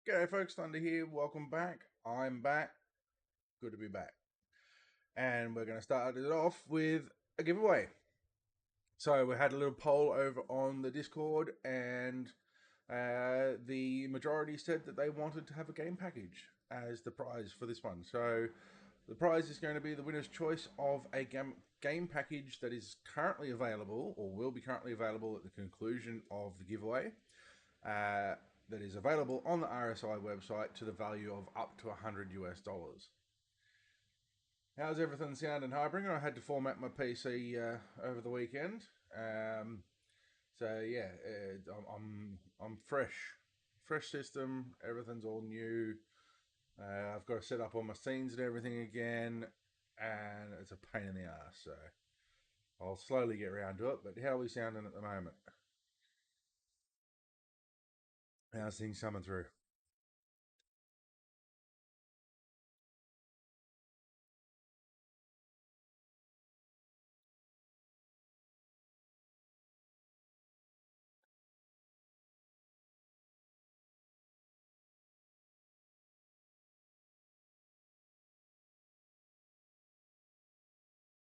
G'day folks, Thunder here. Welcome back. I'm back. Good to be back. And we're going to start it off with a giveaway. So we had a little poll over on the Discord, and the majority said that they wanted to have a game package as the prize for this one. So the prize is going to be the winner's choice of a game package that is currently available, or will be currently available at the conclusion of the giveaway. That is available on the RSI website to the value of up to $100 US. How's everything sounding, Harbringer? I had to format my PC over the weekend, so yeah, I'm fresh system. Everything's all new. I've got to set up all my scenes and everything again, and it's a pain in the ass. So I'll slowly get around to it. But how are we sounding at the moment? How's things coming through?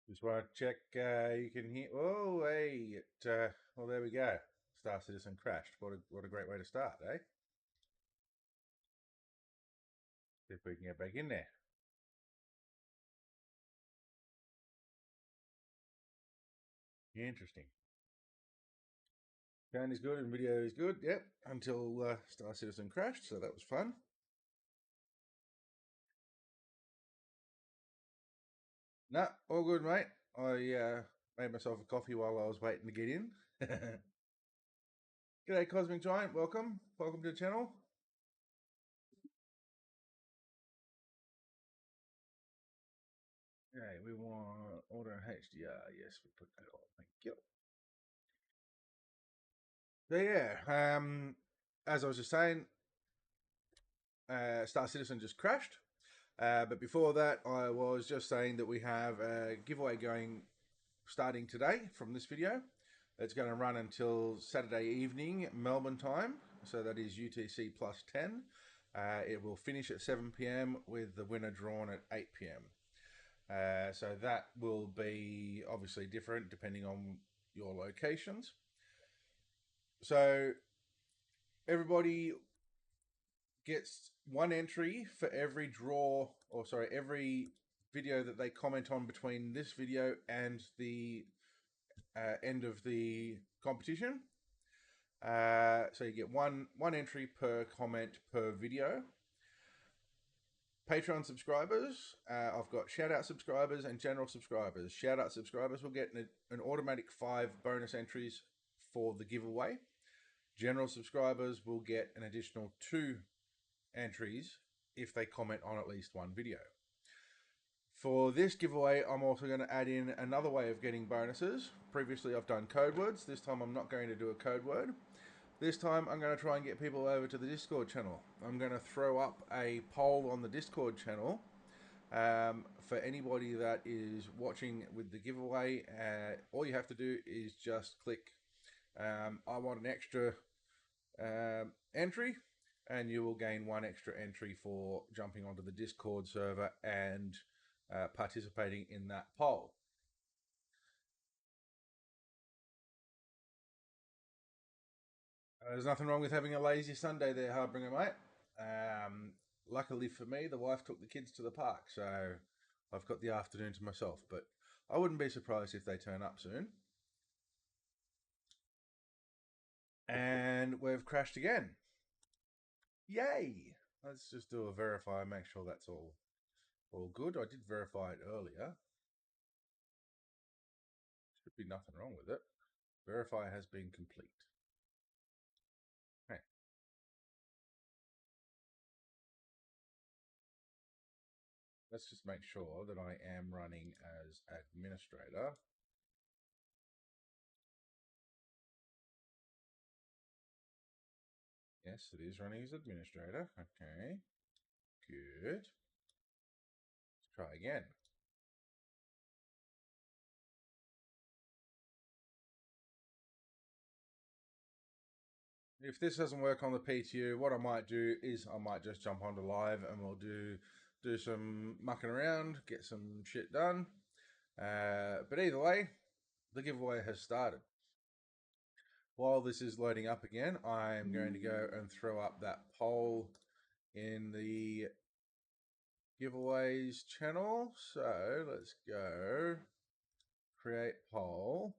Just want to check. You can hear. Oh, hey! Well, there we go. Star Citizen crashed. What a great way to start, eh? See if we can get back in there. Interesting. Sound is good and video is good. Yep. Until Star Citizen crashed, so that was fun. No, all good, mate. I made myself a coffee while I was waiting to get in. G'day, Cosmic Giant. Welcome. Welcome to the channel. Okay, we want order HDR. Yes, we put that on. Thank you. So yeah, as I was just saying, Star Citizen just crashed. But before that, I was just saying that we have a giveaway starting today from this video. It's going to run until Saturday evening, Melbourne time. So that is UTC plus 10. It will finish at 7 p.m. with the winner drawn at 8 p.m. So that will be obviously different depending on your locations. So everybody gets one entry for every every video that they comment on between this video and the end of the competition. So you get one entry per comment per video. Patreon subscribers, I've got shout out subscribers and general subscribers. Shout out subscribers will get an automatic 5 bonus entries for the giveaway. General subscribers will get an additional 2 entries if they comment on at least one video. For this giveaway, I'm also going to add in another way of getting bonuses. Previously, I've done code words. This time, I'm not going to do a code word. This time, I'm going to try and get people over to the Discord channel. I'm going to throw up a poll on the Discord channel for anybody that is watching with the giveaway. All you have to do is just click I want an extra entry, and you will gain 1 extra entry for jumping onto the Discord server and participating in that poll. There's nothing wrong with having a lazy Sunday there, Harbringer, mate. Luckily for me, the wife took the kids to the park, so I've got the afternoon to myself. But I wouldn't be surprised if they turn up soon. And we've crashed again. Yay! Let's just do a verify, make sure that's all good. I did verify it earlier. Should be nothing wrong with it. Verify has been complete. Okay. Let's just make sure that I am running as administrator. Yes, it is running as administrator. Okay, good. Let's try again. if this doesn't work on the PTU, what I might do is I might just jump onto live and we'll do some mucking around, get some shit done. But either way, the giveaway has started. While this is loading up again, I'm going to go and throw up that poll in the giveaways channel. So let's go create poll.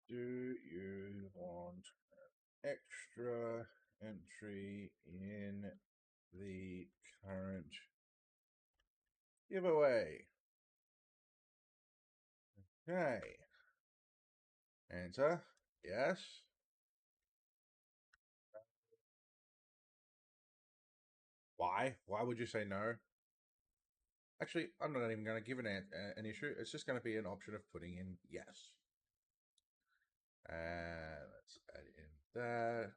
Do you want extra entry in the current giveaway? Okay. Answer yes. Why? Why would you say no? Actually, I'm not even going to give an issue. It's just going to be an option of putting in yes. Let's add in that.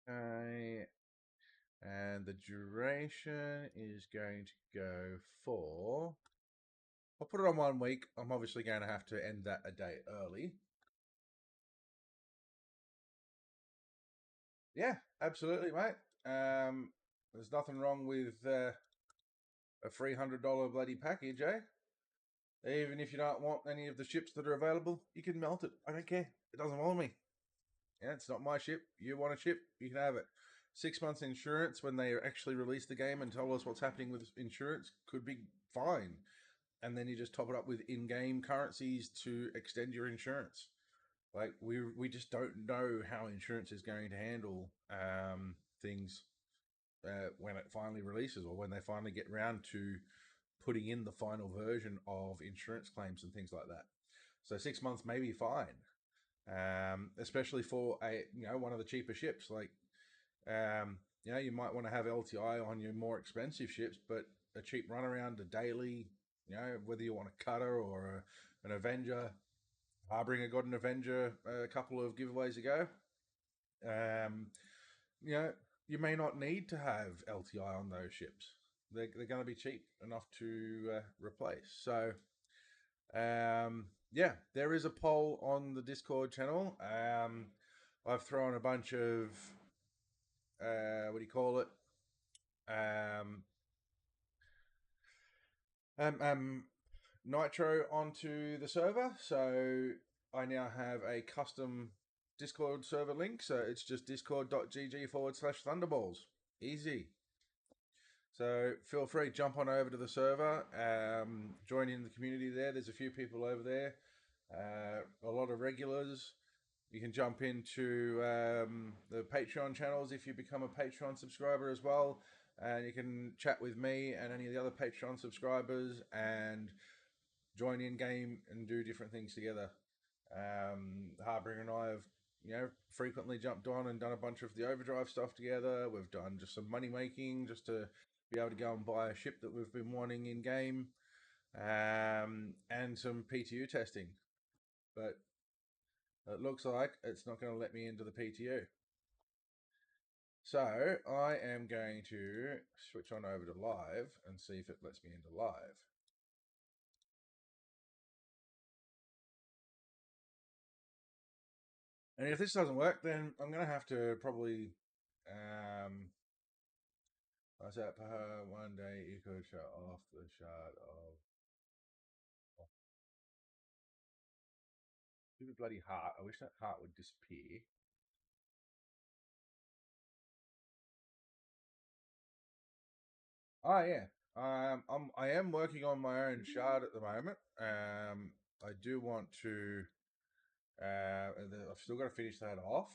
Okay. And the duration is going to go for. I'll put it on 1 week. I'm obviously going to have to end that a day early. Yeah, absolutely, mate. There's nothing wrong with a $300 bloody package, eh? Even if you don't want any of the ships that are available, you can melt it. I don't care. It doesn't bother me. Yeah, it's not my ship. You want a ship, you can have it. 6 months insurance when they actually release the game and tell us what's happening with insurance could be fine. And then you just top it up with in-game currencies to extend your insurance. Like we just don't know how insurance is going to handle things when it finally releases or when they finally get round to putting in the final version of insurance claims and things like that. So 6 months may be fine, especially for one of the cheaper ships. Like you might want to have LTI on your more expensive ships, but a cheap runaround, a daily, whether you want a cutter or an Avenger. Harbinger got an Avenger a couple of giveaways ago. Um, you know, you may not need to have LTI on those ships. They're going to be cheap enough to replace. So, yeah, there is a poll on the Discord channel. I've thrown a bunch of, what do you call it? Um, um, um, Nitro onto the server. So I now have a custom Discord server link. So it's just discord.gg/Thunderballs. Easy. So feel free, jump on over to the server, join in the community there. There's a few people over there, a lot of regulars. You can jump into the Patreon channels if you become a Patreon subscriber as well. And you can chat with me and any of the other Patreon subscribers and join in game and do different things together. Harbinger and I have, frequently jumped on and done a bunch of the overdrive stuff together. We've done just some money making just to be able to go and buy a ship that we've been wanting in game, and some PTU testing. But it looks like it's not going to let me into the PTU. So I am going to switch on over to live and see if it lets me into live. And if this doesn't work, then I'm going to have to probably, I said, one day you could shut off the shard of stupid bloody heart. I wish that heart would disappear. Oh yeah. I am working on my own shard at the moment. I do want to. I've still got to finish that off,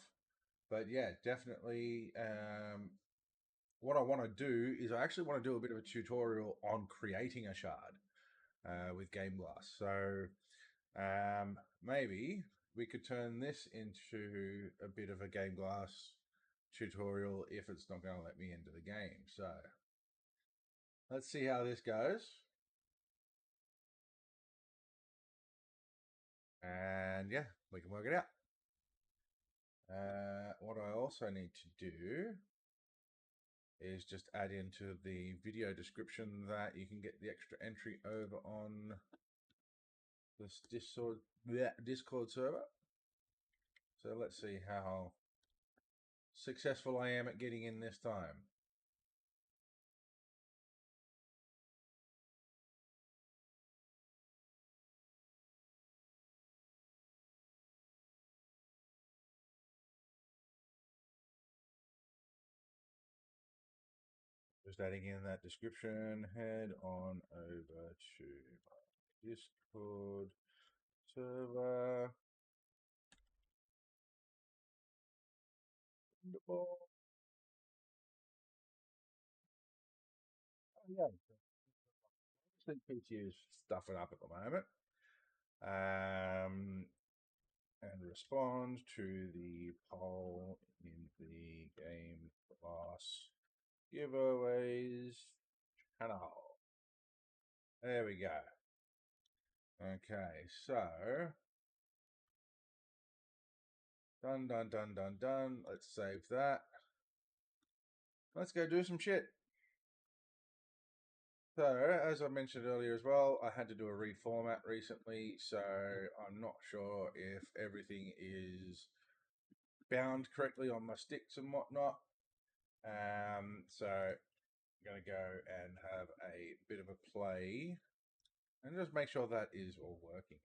but yeah, definitely. What I want to do is I actually want to do a bit of a tutorial on creating a shard with GameGlass. So maybe we could turn this into a bit of a GameGlass tutorial if it's not going to let me into the game. So let's see how this goes. And yeah, we can work it out. What I also need to do is just add into the video description that you can get the extra entry over on this Discord server. So let's see how successful I am at getting in this time. Just adding in that description, head on over to my Discord server. Oh, yeah. PTU's stuffing up at the moment. And respond to the poll in the GameGlass giveaways channel. There we go. Okay, so done. Let's save that. Let's go do some shit. So, as I mentioned earlier as well, I had to do a reformat recently, so I'm not sure if everything is bound correctly on my sticks and whatnot. So I'm going to go and have a bit of a play and just make sure that is all working.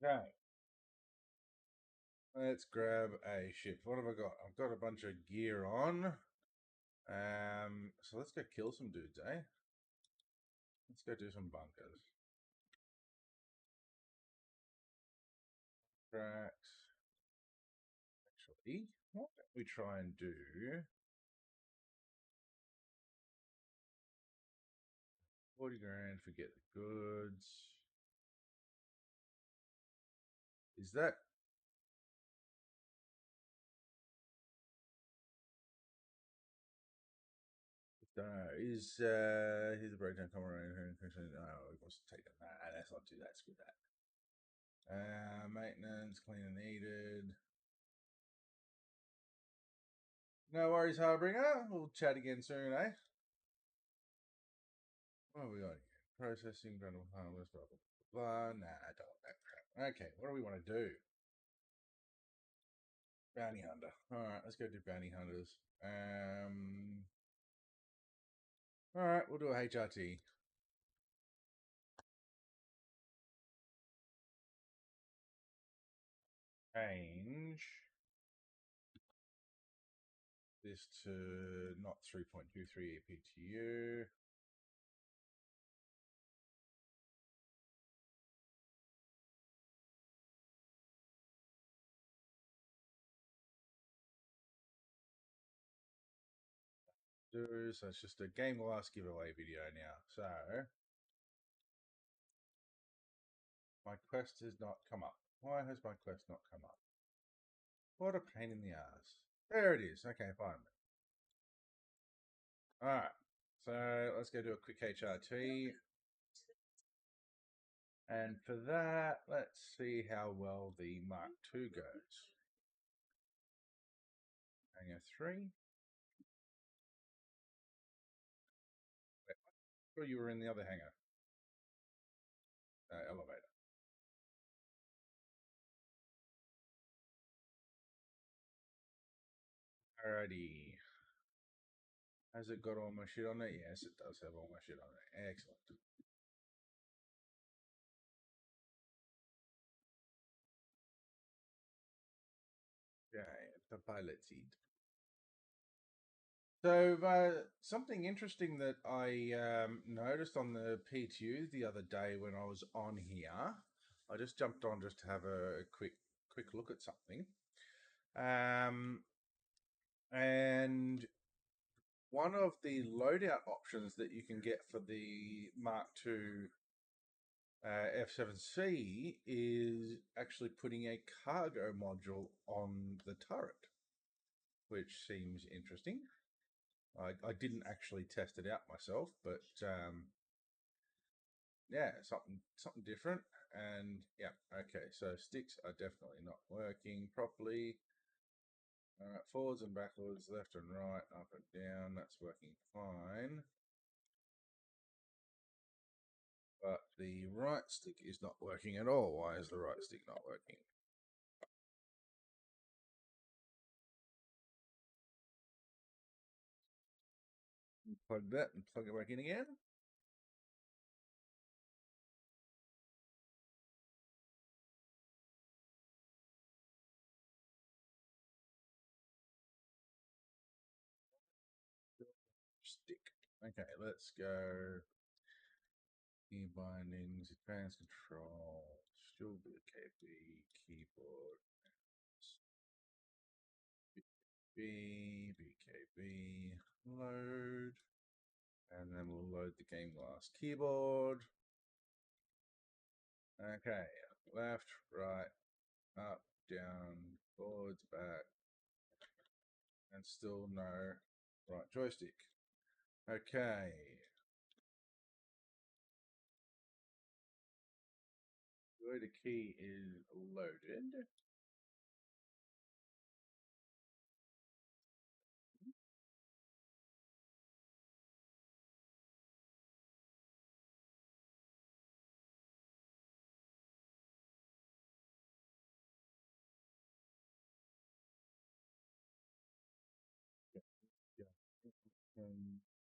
Okay. Let's grab a ship. What have I got? I've got a bunch of gear on. So let's go kill some dudes, eh? Let's go do some bunkers. Tracks. Actually, what don't we try and do? 40 grand, forget the goods. Is that here's the breakdown coming around here. No, he wants to take it. Nah, let's not do that. Screw that. Maintenance, cleaner needed. No worries, Harbinger. We'll chat again soon, eh? What have we got here? Processing, general harmless, blah, blah, blah. Nah, I don't want that crap. Okay, what do we want to do? Bounty hunter. Alright, let's go do bounty hunters. Alright, we'll do a HRT. Change this to not 3.23 EPTU. So it's just a GameGlass giveaway video now. So my quest has not come up. Why has my quest not come up? What a pain in the ass. There it is. Okay, fine. Alright. So let's go do a quick HRT. And for that, let's see how well the Mark II goes. Hangar 3. Wait, I thought you were in the other hangar. Elevator. Alrighty. Has it got all my shit on it? Yes, it does have all my shit on it. Excellent. Okay, the pilot seat. So something interesting that I noticed on the PTU the other day when I was on here, I just jumped on just to have a quick look at something, and one of the loadout options that you can get for the Mark II F7C is actually putting a cargo module on the turret, which seems interesting. I didn't actually test it out myself, but yeah, something different. And yeah, okay, so sticks are definitely not working properly. Forwards and backwards, left and right, up and down, that's working fine. But the right stick is not working at all. Why is the right stick not working? Plug that and plug it back in again. Stick. Okay, let's go. Key bindings, advanced control, still BKB, keyboard, BKB, load, and then we'll load the GameGlass keyboard. Okay, left, right, up, down, forwards, back, and still no right joystick. Okay. The key is loaded.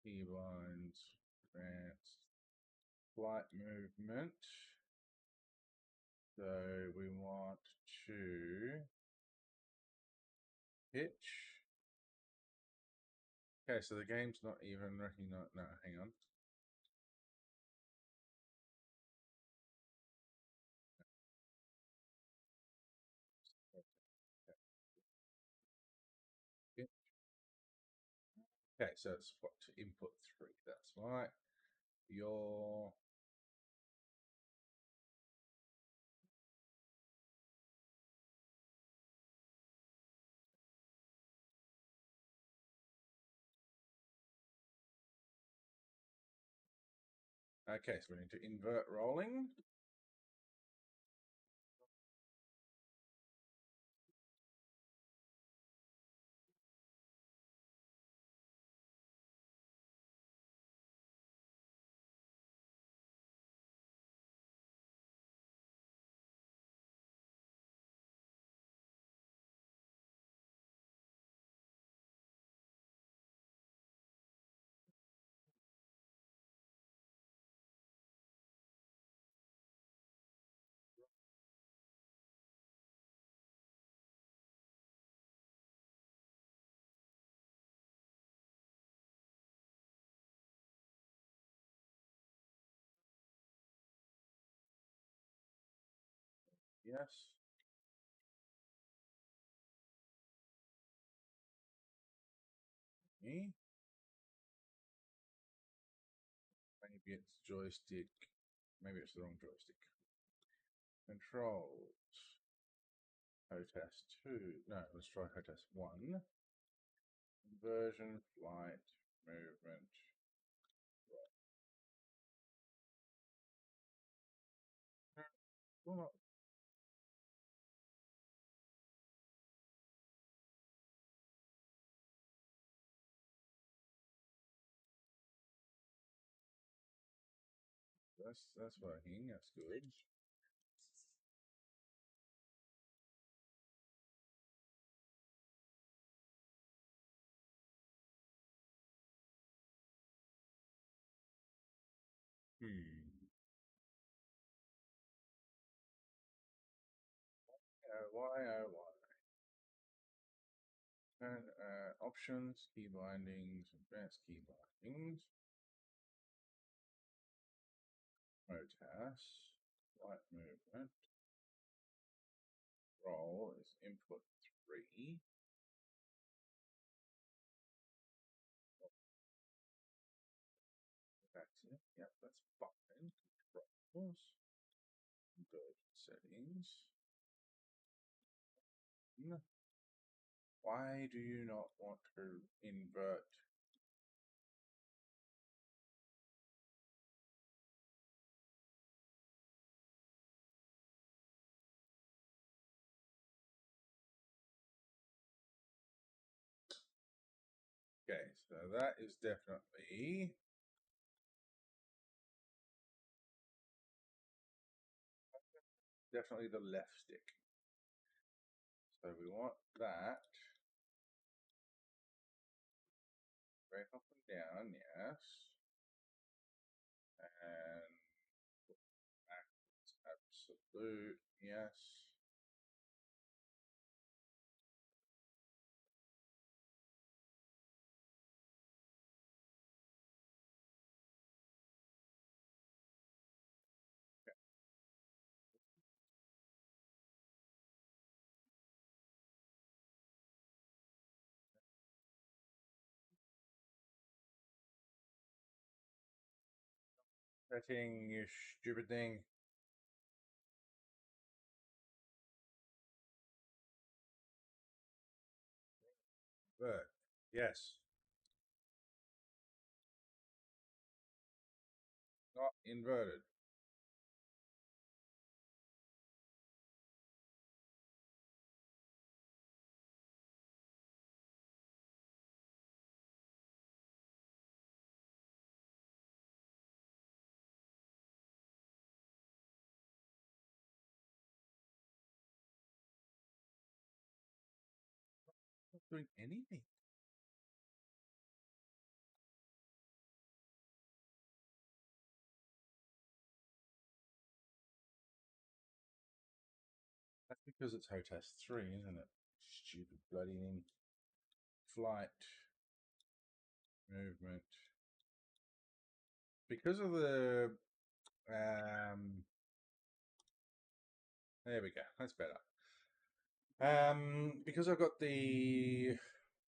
Keybinds, advanced flight movement. So we want to pitch. Okay, so the game's not even recognizing. No, hang on. Okay, so it's what to input 3. That's right. Your okay, so we need to invert rolling. Yes. Me. Maybe it's joystick. Maybe it's the wrong joystick. Controls. HOTAS 2. No, let's try HOTAS 1. Inversion, flight, movement. Well, that's working. That's good. Hmm. Why? Why? And options, key bindings, advanced key bindings. HOTAS, flight movement. Roll is input 3. That's it. Yep, that's fine. Controls. Good. Settings. Why do you not want to invert? So that is definitely the left stick. So we want that right up and down, yes. And backwards, absolute, yes. Setting, you stupid thing. But yes, not inverted. Not doing anything. That's because it's HOTAS 3, isn't it? Stupid bloody thing. Flight, movement. Because of the there we go. That's better. Because I've got the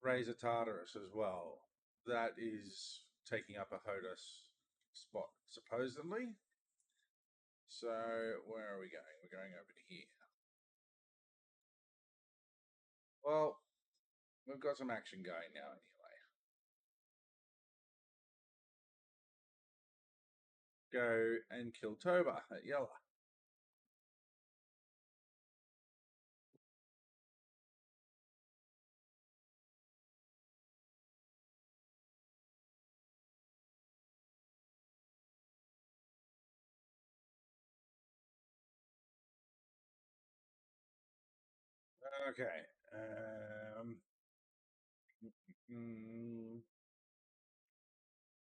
Razor Tartarus as well. That is taking up a HOTAS spot, supposedly. So where are we going? We're going over to here. Well, we've got some action going now anyway. Go and kill Toba at Yella. Okay. Mm,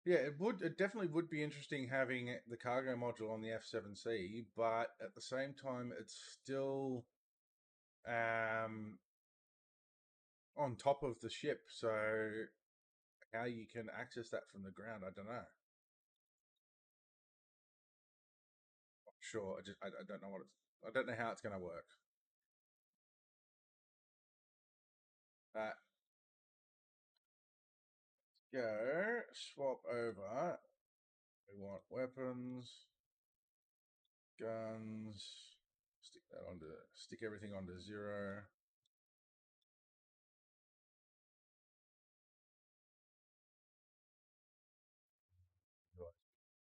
yeah, it would. It definitely would be interesting having the cargo module on the F7C, but at the same time, it's still on top of the ship. So how you can access that from the ground, I don't know. Not sure. I don't know what it's. I don't know how it's going to work. Let's go swap over. We want weapons, guns. Stick everything onto 0.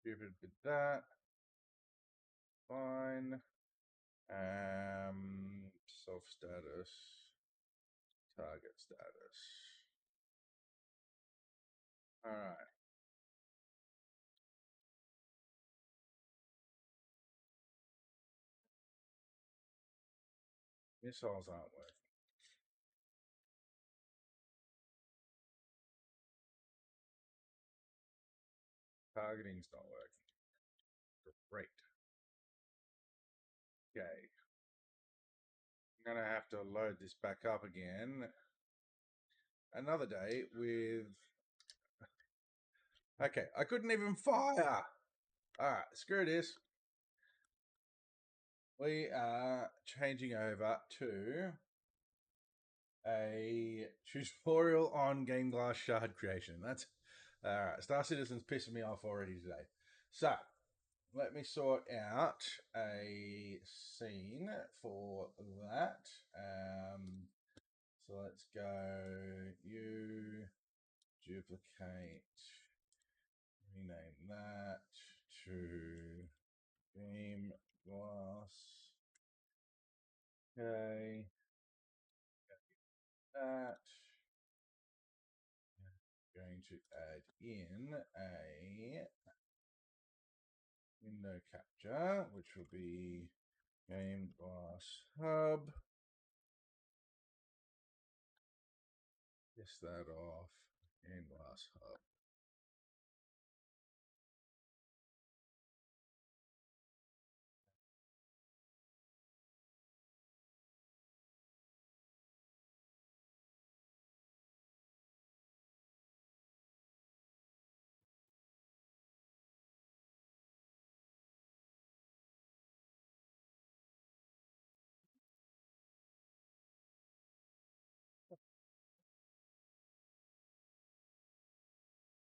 Stupid with that. Fine. Self status. Target status. All right. Missiles aren't working. Targeting's not working. Great. Okay. I'm gonna have to load this back up again another day with. Okay, I couldn't even fire. All right, screw this. We are changing over to a tutorial on GameGlass Shard creation. That's all right. Star Citizen's pissing me off already today. So let me sort out a scene for that. So let's go. You duplicate. Rename that to GameGlass. Okay. That. Going to add in a window capture, which will be GameGlass Hub. Yes, that off. GameGlass Hub.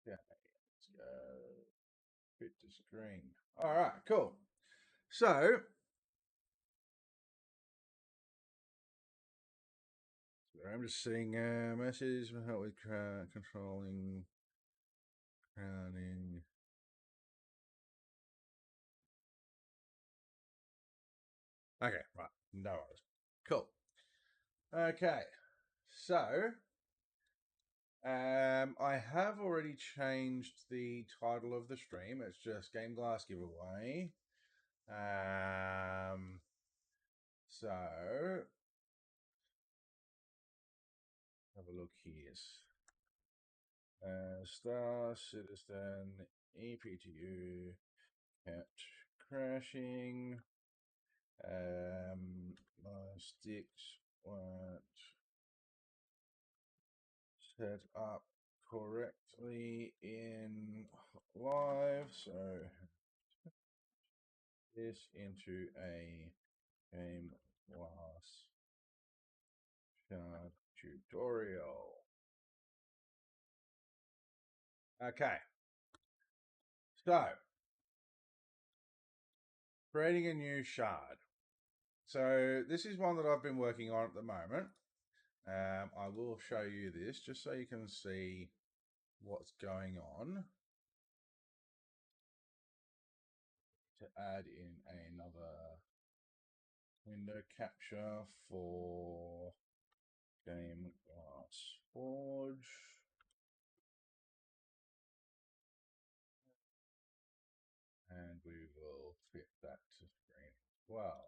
Yeah, let's go. Fit to screen. All right, cool. So I'm just seeing messages will help with controlling crowding. Okay, right. No worries. Cool. Okay. So I have already changed the title of the stream. It's just Game Glass Giveaway. So have a look here. Star Citizen EPTU kept crashing. My sticks weren't set up correctly in live, so this into a game glass shard tutorial. Okay, so creating a new shard. So this is one that I've been working on at the moment. I will show you this just so you can see what's going on. To add in another window capture for Game Glass Forge. And we will fit that to screen as well.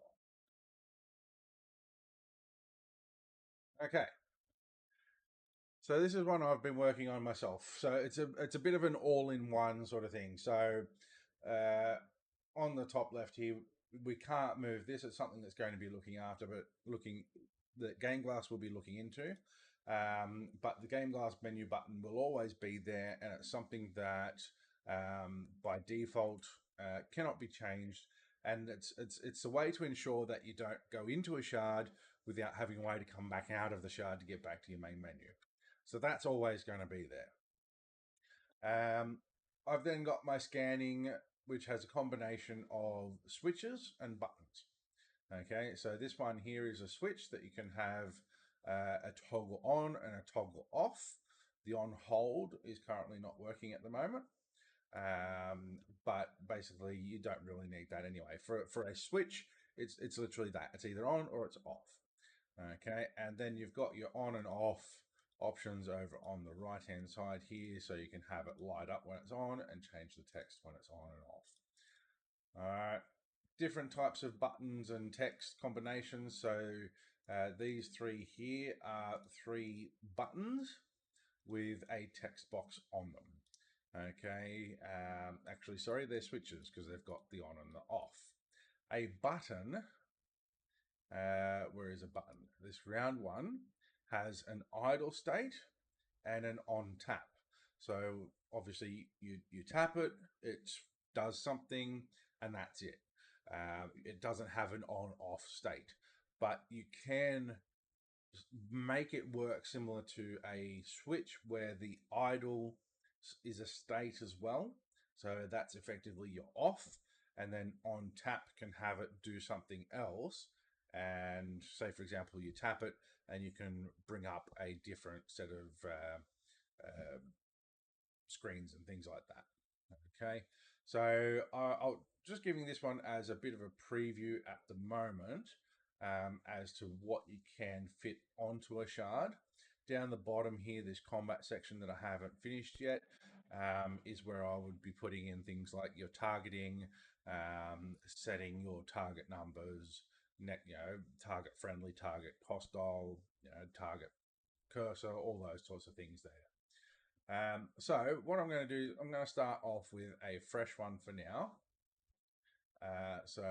Okay. So this is one I've been working on myself. So it's a bit of an all-in-one sort of thing. So on the top left here, we can't move this. It's something that's going to be looking after, but that Game Glass will be looking into. But the Game Glass menu button will always be there, and it's something that by default cannot be changed. And it's a way to ensure that you don't go into a shard without having a way to come back out of the shard to get back to your main menu. So that's always going to be there. I've then got my scanning, which has a combination of switches and buttons. Okay, so this one here is a switch that you can have a toggle on and a toggle off. The on hold is currently not working at the moment. But basically you don't really need that anyway. For a switch, it's literally that. It's either on or it's off. Okay, and then you've got your on and off options over on the right hand side here, so you can have it light up when it's on and change the text when it's on and off. All right, different types of buttons and text combinations. So these three here are three buttons with a text box on them. Okay, actually, sorry, they're switches because they've got the on and the off. A button, where is a button? This round one has an idle state and an on tap. So obviously you tap it, it does something, and that's it. It doesn't have an on off state, but you can make it work similar to a switch where the idle is a state as well. So that's effectively your off, and then on tap can have it do something else. And say, for example, you tap it and you can bring up a different set of screens and things like that. Okay, so I'll just giving this one as a bit of a preview at the moment as to what you can fit onto a shard. down the bottom here, this combat section that I haven't finished yet, is where I would be putting in things like your targeting, setting your target numbers, target friendly, target hostile, target cursor, all those sorts of things there. So what I'm going to do, I'm going to start off with a fresh one for now. So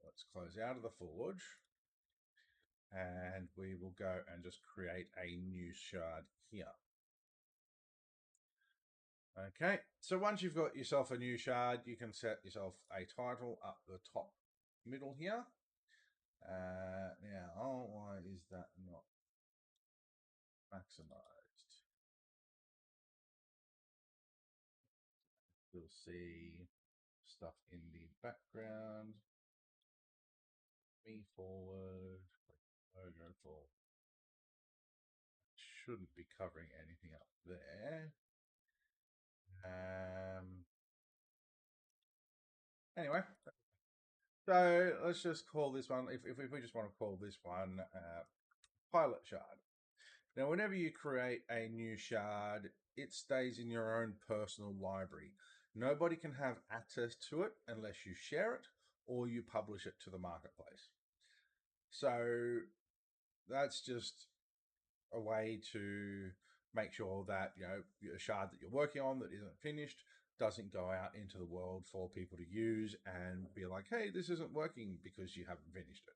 let's close out of the forge, and we will go and just create a new shard here. Okay, so once you've got yourself a new shard, you can set yourself a title up the top middle here. Now, why is that not maximized? You'll see stuff in the background. Me forward, logo for. Shouldn't be covering anything up there. Anyway, so let's just call this one, if we just want to call this one Pilot Shard. Now, whenever you create a new shard, it stays in your own personal library. Nobody can have access to it unless you share it or you publish it to the marketplace. So that's just a way to make sure that a shard that you're working on that isn't finished doesn't go out into the world for people to use and be like, hey, this isn't working because you haven't finished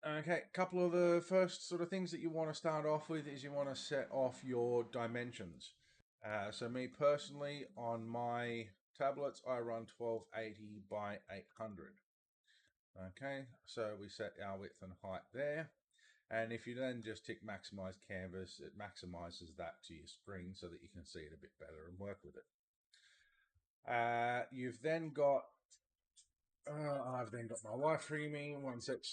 it. Okay, a couple of the first sort of things that you want to start off with is you want to set off your dimensions. So me personally, on my tablets, I run 1280 by 800. Okay, so we set our width and height there. And if you then just tick maximize canvas, it maximizes that to your screen so that you can see it a bit better and work with it. You've then got, I've then got my wife ringing me, one sec.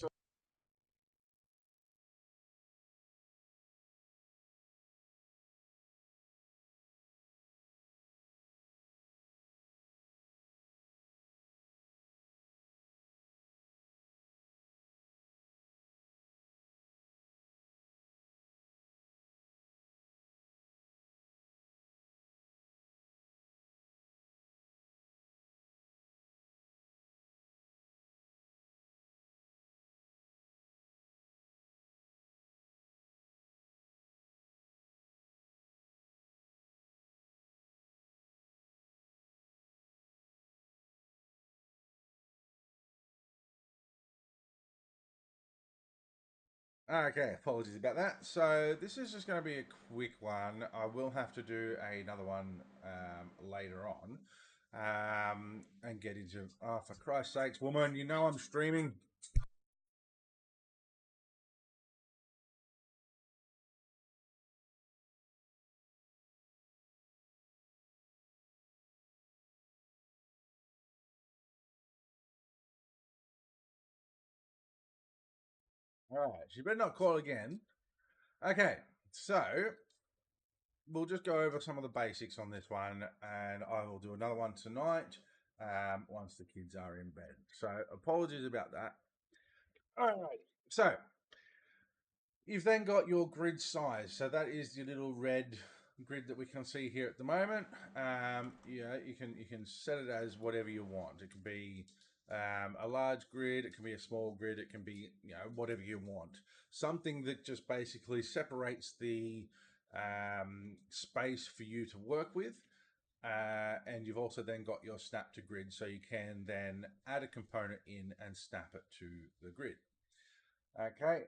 Okay, apologies about that. So this is just going to be a quick one. I will have to do another one later on and get into. Oh, for Christ's sakes, woman! You know I'm streaming. All right, she better not call again. Okay, so we'll just go over some of the basics on this one, and I will do another one tonight once the kids are in bed. So apologies about that. All right. So you've then got your grid size. So that is the little red grid that we can see here at the moment. You can set it as whatever you want. It can be a large grid, it can be a small grid, it can be whatever you want. Something that just basically separates the space for you to work with. And you've also then got your snap to grid, so you can then add a component in and snap it to the grid. Okay,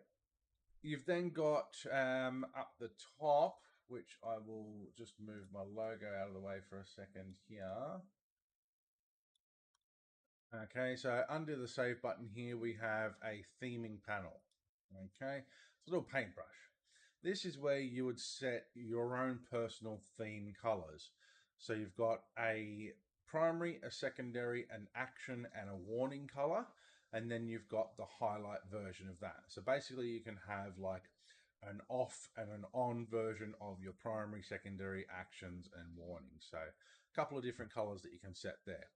you've then got up the top, which I will just move my logo out of the way for a second here. Okay, so under the save button here, we have a theming panel. Okay, it's a little paintbrush. This is where you would set your own personal theme colors. So you've got a primary, a secondary, an action, and a warning color. And then you've got the highlight version of that. So basically you can have like an off and an on version of your primary, secondary, actions, and warnings. So a couple of different colors that you can set there.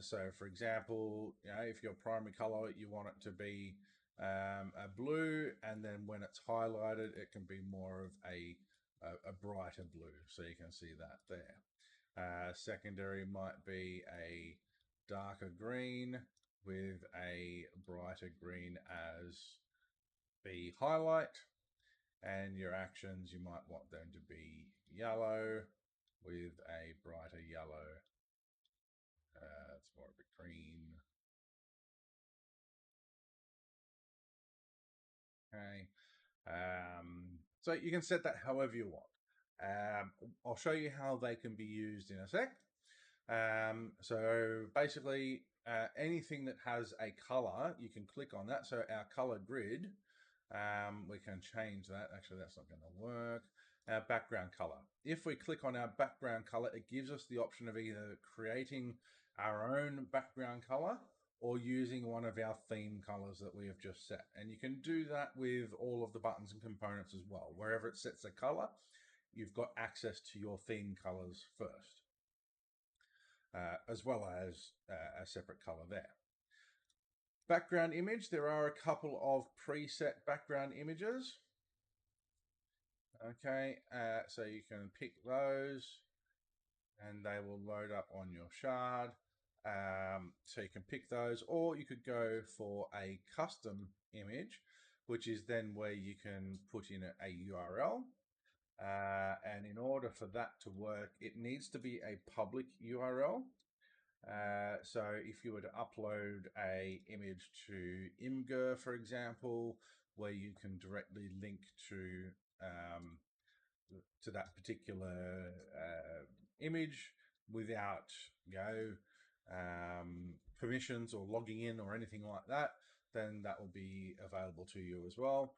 So for example, if your primary color, you want it to be a blue, and then when it's highlighted, it can be more of a brighter blue. So you can see that there. Secondary might be a darker green with a brighter green as the highlight. And your actions, you might want them to be yellow with a brighter yellow. It's more of a green. Okay. So you can set that however you want. I'll show you how they can be used in a sec. So basically, anything that has a color, you can click on that. So our color grid, we can change that. Actually, that's not going to work. Our background color. If we click on our background color, it gives us the option of either creating our own background color or using one of our theme colors that we have just set. And you can do that with all of the buttons and components as well. Wherever it sets a color, you've got access to your theme colors first, as well as a separate color there. Background image, there are a couple of preset background images. Okay, so you can pick those and they will load up on your shard. So you can pick those, or you could go for a custom image, which is then where you can put in a URL. And in order for that to work, it needs to be a public URL. So if you were to upload a image to Imgur, for example, where you can directly link um, to that particular image without permissions or logging in or anything like that, then that will be available to you as well.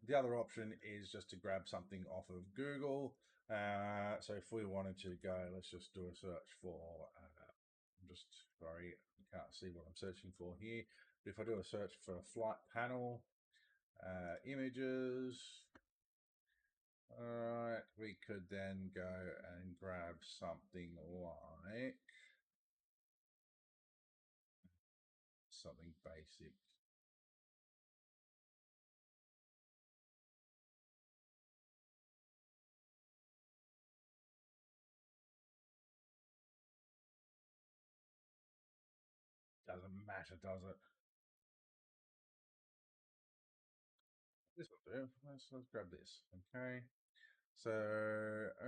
The other option is just to grab something off of Google. So if we wanted to go, let's just do a search for, I'm just sorry, I can't see what I'm searching for here. But if I do a search for flight panel, images, all right, we could then go and grab something like something basic. Doesn't matter, does it? This will do. Let's grab this. Okay. So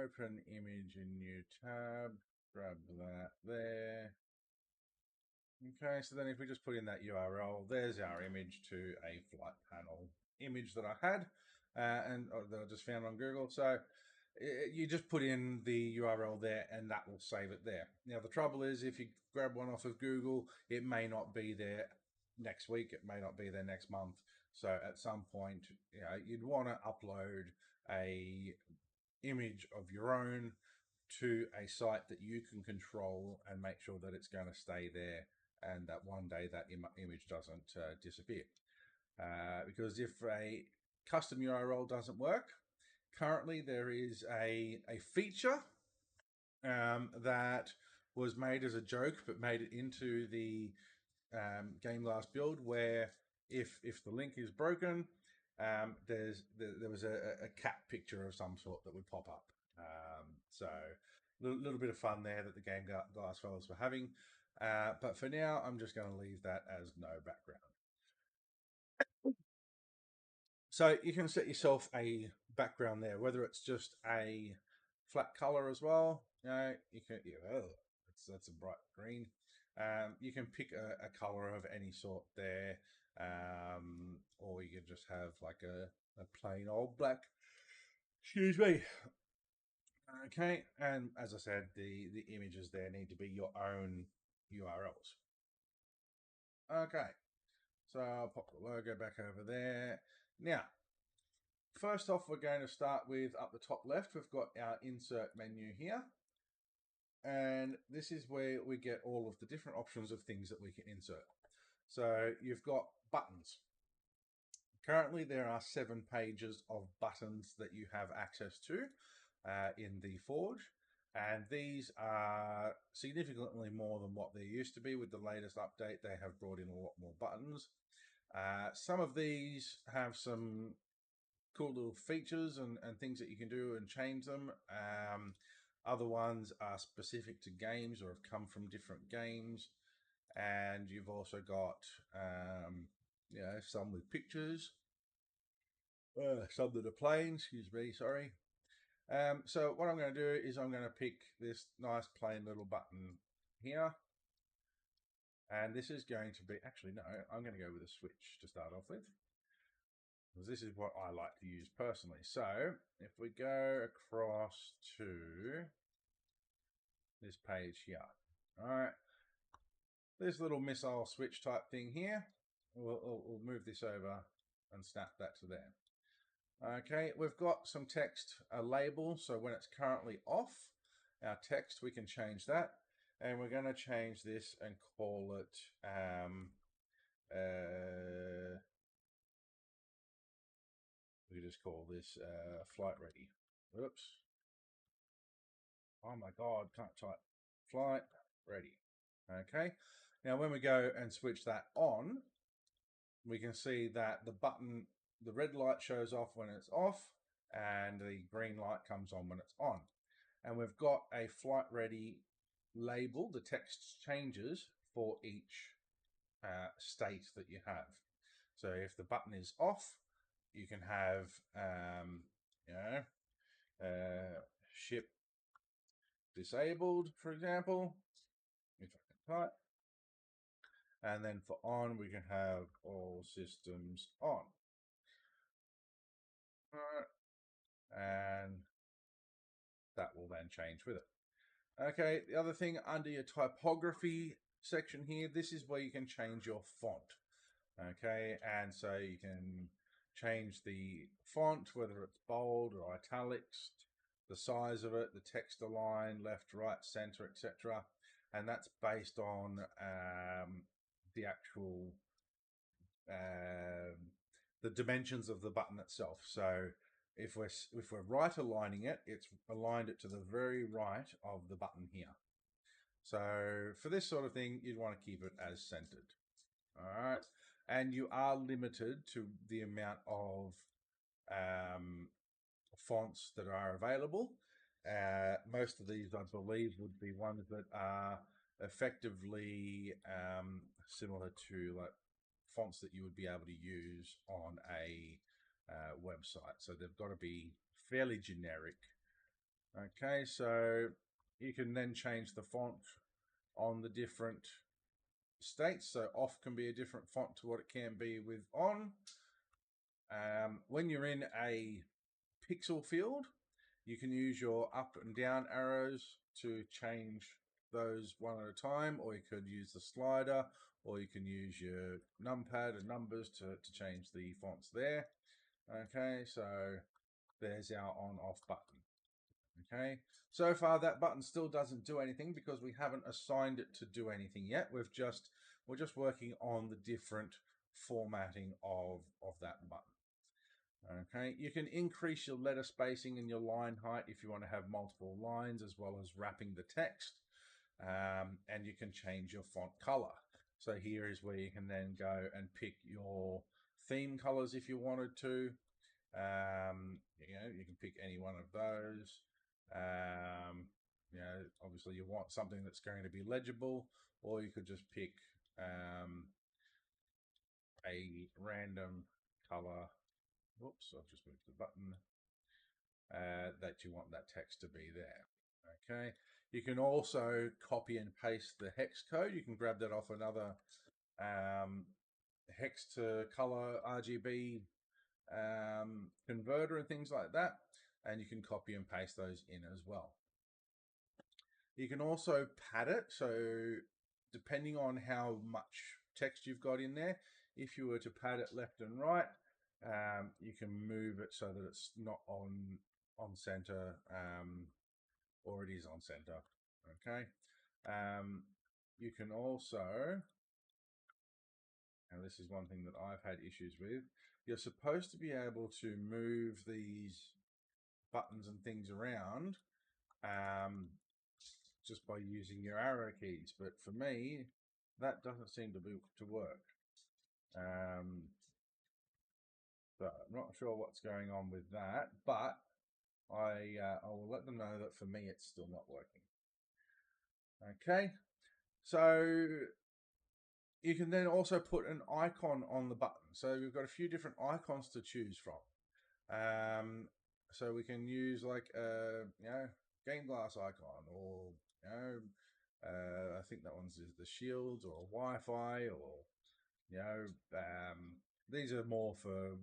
open image in new tab. Grab that there. Okay, so then if we just put in that URL, there's our image to a flight panel image that I had and that I just found on Google. So you just put in the URL there and that will save it there. Now, the trouble is if you grab one off of Google, it may not be there next week. It may not be there next month. So at some point, you'd want to upload a image of your own to a site that you can control and make sure that it's going to stay there and that one day that image doesn't disappear. Because if a custom URL doesn't work, currently there is a feature that was made as a joke but made it into the GameGlass build where if the link is broken, there was a cat picture of some sort that would pop up. So a little bit of fun there that the GameGlass fellows were having. But for now, I'm just going to leave that as no background. So you can set yourself a background there, whether it's just a flat color as well. You can, that's a bright green. You can pick a color of any sort there, or you can just have like a plain old black. Excuse me. Okay, and as I said, the images there need to be your own URLs. Okay, so I'll pop the logo back over there. Now, first off, we're going to start with up the top left, we've got our insert menu here. And this is where we get all of the different options of things that we can insert. So you've got buttons. Currently, there are 7 pages of buttons that you have access to in the Forge. And these are significantly more than what there used to be with the latest update. They have brought in a lot more buttons. Some of these have some cool little features and things that you can do and change them. Other ones are specific to games or have come from different games. And you've also got, some with pictures, some that are plain, excuse me, sorry. So what I'm going to do is I'm going to pick this nice plain little button here. And this is going to be, actually, no, I'm going to go with a switch to start off with, because this is what I like to use personally. So if we go across to this page here, all right, this little missile switch type thing here, we'll move this over and snap that to there. Okay, we've got some text, a label, so when it's currently off, our text, we can change that. And we're going to change this and call it, we just call this flight ready. Oops. Oh my God, can't type. Flight ready. Okay, now when we go and switch that on, we can see that the button, the red light shows off when it's off, and the green light comes on when it's on. And we've got a flight ready label. The text changes for each state that you have. So if the button is off, you can have, ship disabled, for example, if I can type. And then for on, we can have all systems on. And that will then change with it. Okay, the other thing under your typography section here, this is where you can change your font. Okay, and so you can change the font, whether it's bold or italics, the size of it, the text align, left, right, center, etc. And that's based on the actual the dimensions of the button itself. So if we're right aligning it, it's aligned it to the very right of the button here. So for this sort of thing, you'd want to keep it as centered. All right, and you are limited to the amount of fonts that are available. Most of these, I believe, would be ones that are effectively similar to like fonts that you would be able to use on a website. So they've got to be fairly generic. Okay, so you can then change the font on the different states. So off can be a different font to what it can be with on. When you're in a pixel field, you can use your up and down arrows to change those one at a time, or you could use the slider, or you can use your numpad and numbers to change the fonts there. Okay, so there's our on off button. Okay, so far that button still doesn't do anything because we haven't assigned it to do anything yet. We're just working on the different formatting of that button. Okay, you can increase your letter spacing and your line height if you want to have multiple lines, as well as wrapping the text. And you can change your font color. So here is where you can then go and pick your theme colors if you wanted to. You can pick any one of those. Obviously you want something that's going to be legible, or you could just pick a random color. Whoops, I've just moved the button. That you want that text to be there. Okay, you can also copy and paste the hex code. You can grab that off another hex to color RGB converter and things like that, and you can copy and paste those in as well. You can also pad it, so depending on how much text you've got in there, if you were to pad it left and right, you can move it so that it's not on center, or it is on center. Okay, you can also, and this is one thing that I've had issues with, you're supposed to be able to move these buttons and things around just by using your arrow keys, but for me that doesn't seem to work. So I'm not sure what's going on with that, but I will let them know that for me it's still not working. Okay, so you can then also put an icon on the button. So we've got a few different icons to choose from. So we can use like a GameGlass icon, or I think that one's the shields, or Wi-Fi, or you know these are more for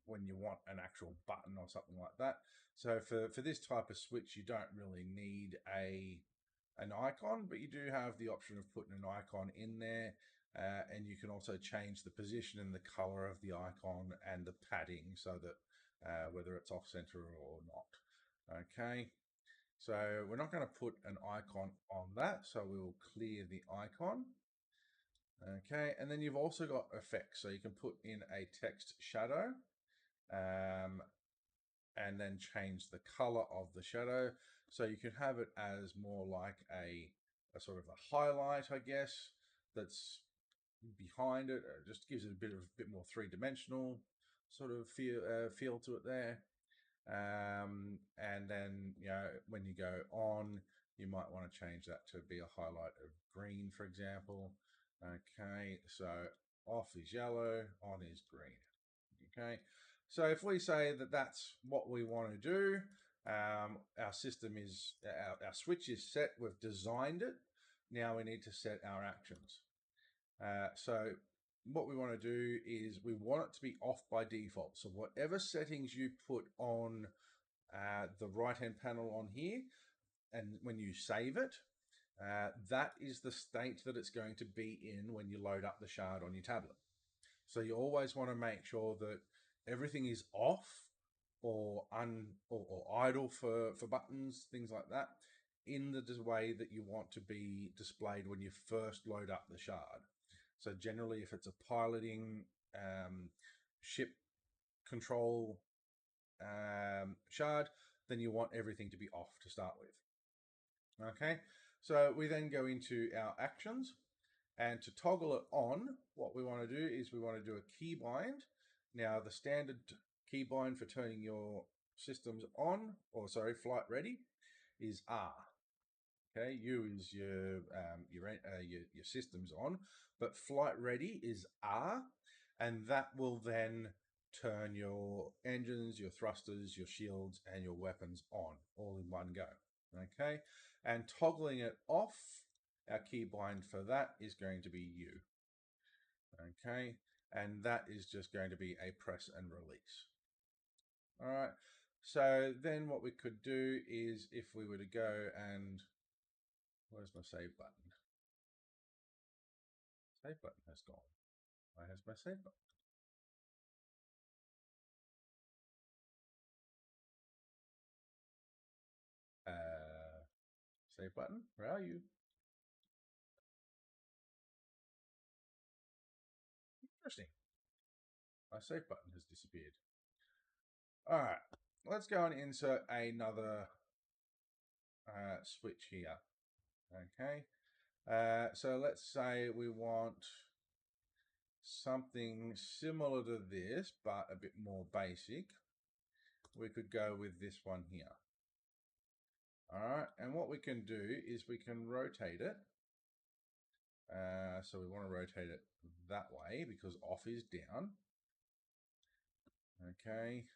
when you want an actual button or something like that. So for this type of switch, you don't really need an icon, but you do have the option of putting an icon in there. And you can also change the position and the color of the icon and the padding so that whether it's off center or not. Okay, so we're not going to put an icon on that, so we will clear the icon. Okay, and then you've also got effects, so you can put in a text shadow and then change the color of the shadow. So you can have it as more like a sort of a highlight, I guess, that's behind it. It just gives it a bit more three-dimensional sort of feel to it there. And then when you go on, you might want to change that to be a highlight of green, for example. Okay, so off is yellow, on is green. Okay, so if we say that that's what we want to do, our system is our switch is set. We've designed it. Now we need to set our actions. So what we want to do is we want it to be off by default. So whatever settings you put on the right-hand panel on here, and when you save it, that is the state that it's going to be in when you load up the shard on your tablet. So you always want to make sure that everything is off or idle for buttons, things like that, in the way that you want to be displayed when you first load up the shard. So generally, if it's a piloting ship control shard, then you want everything to be off to start with. Okay, so we then go into our actions, and to toggle it on, what we want to do is we want to do a keybind. Now, the standard keybind for turning your systems on, or sorry, flight ready, is R. Okay, U is your systems on, but flight ready is R, and that will then turn your engines, your thrusters, your shields, and your weapons on all in one go. Okay, and toggling it off, our keybind for that is going to be U. Okay, and that is just going to be a press and release. All right, so then what we could do is if we were to go and where's my save button? Save button has gone. Where has my save button? Save button, where are you? Interesting. My save button has disappeared. All right, let's go and insert another switch here. Okay, so let's say we want something similar to this, but a bit more basic. We could go with this one here. All right, and what we can do is we can rotate it. So we want to rotate it that way because off is down. Okay.